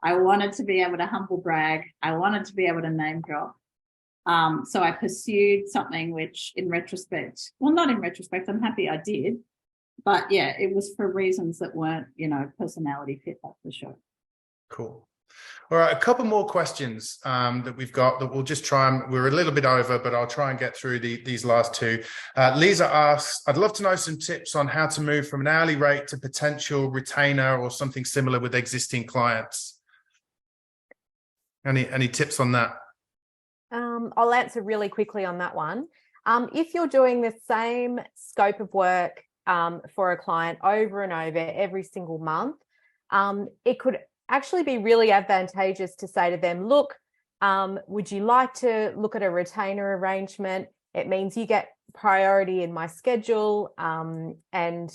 D: I wanted to be able to humble brag. I wanted to be able to name drop. So I pursued something which in retrospect, well, not in retrospect, I'm happy I did. But yeah, it was for reasons that weren't, personality fit, that's for sure.
A: Cool. All right, a couple more questions that we've got that we'll just try and, we're a little bit over, but I'll try and get through these last two. Lisa asks, I'd love to know some tips on how to move from an hourly rate to potential retainer or something similar with existing clients. Any tips on that?
B: I'll answer really quickly on that one. If you're doing the same scope of work for a client over and over every single month, it could actually be really advantageous to say to them, look, would you like to look at a retainer arrangement? It means you get priority in my schedule, and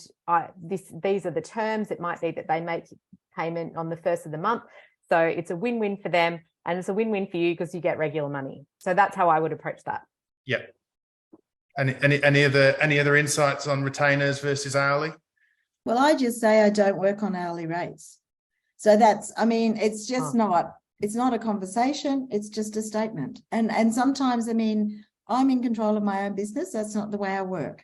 B: these are the terms. It might be that they make payment on the first of the month, so it's a win-win for them, and it's a win-win for you because you get regular money. So that's how I would approach that.
A: Yeah. Any other insights on retainers versus hourly?
C: Well, I just say I don't work on hourly rates. So that's, I mean, it's just it's not a conversation. It's just a statement. And sometimes, I mean, I'm in control of my own business. That's not the way I work.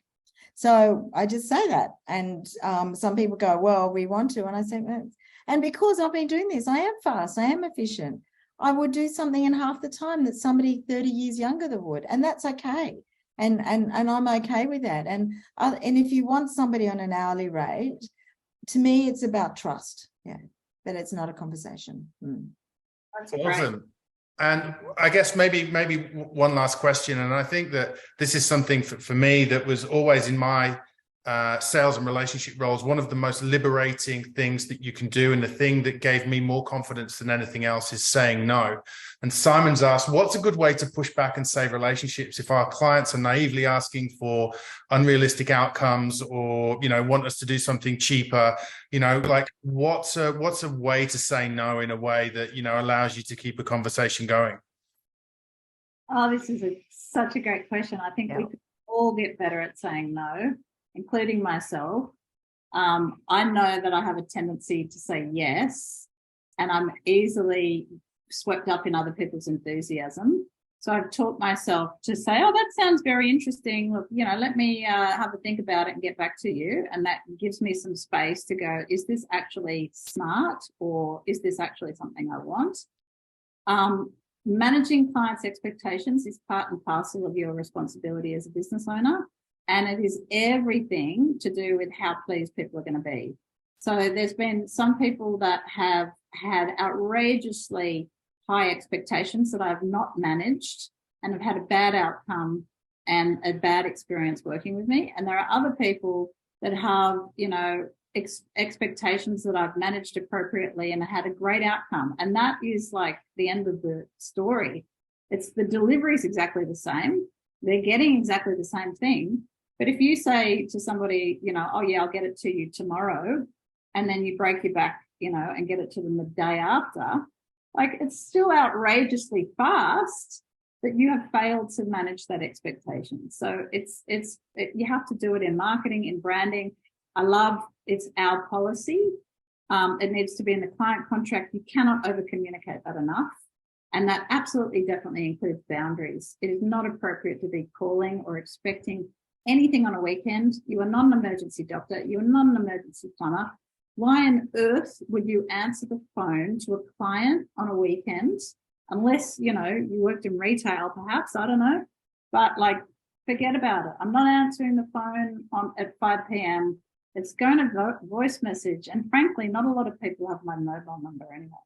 C: So I just say that. And some people go, well, we want to. And I say, well, and because I've been doing this, I am fast, I am efficient. I would do something in half the time that somebody 30 years younger than would. And that's okay. And I'm okay with that. And if you want somebody on an hourly rate, to me, it's about trust. Yeah, but it's not a conversation.
D: That's
A: awesome. And I guess maybe one last question. And I think that this is something for me that was always in my sales and relationship roles, one of the most liberating things that you can do, and the thing that gave me more confidence than anything else, is saying no. And Simon's asked, what's a good way to push back and save relationships if our clients are naively asking for unrealistic outcomes, or, you know, want us to do something cheaper? You know, like what's a way to say no in a way that, you know, allows you to keep a conversation going?
D: Oh, this is such a great question. I think we could all get better at saying no, including myself. I know that I have a tendency to say yes, and I'm easily swept up in other people's enthusiasm. So I've taught myself to say, oh, that sounds very interesting. Look, you know, let me have a think about it and get back to you. And that gives me some space to go, is this actually smart, or is this actually something I want? Managing clients' expectations is part and parcel of your responsibility as a business owner. And it is everything to do with how pleased people are going to be. So there's been some people that have had outrageously high expectations that I've not managed and have had a bad outcome and a bad experience working with me. And there are other people that have, you know, expectations that I've managed appropriately and had a great outcome. And that is like the end of the story. It's the delivery is exactly the same. They're getting exactly the same thing. But if you say to somebody, you know, oh yeah, I'll get it to you tomorrow, and then you break your back, you know, and get it to them the day after, like, it's still outrageously fast that you have failed to manage that expectation. So you have to do it in marketing, in branding. I love, it's our policy. It needs to be in the client contract. You cannot over communicate that enough. And that absolutely definitely includes boundaries. It is not appropriate to be calling or expecting anything on a weekend. You are not an emergency doctor. You are not an emergency plumber. Why on earth would you answer the phone to a client on a weekend? Unless, you know, you worked in retail, perhaps, I don't know. But like, forget about it. I'm not answering the phone at 5 p.m. It's going to voice message. And frankly, not a lot of people have my mobile number anymore.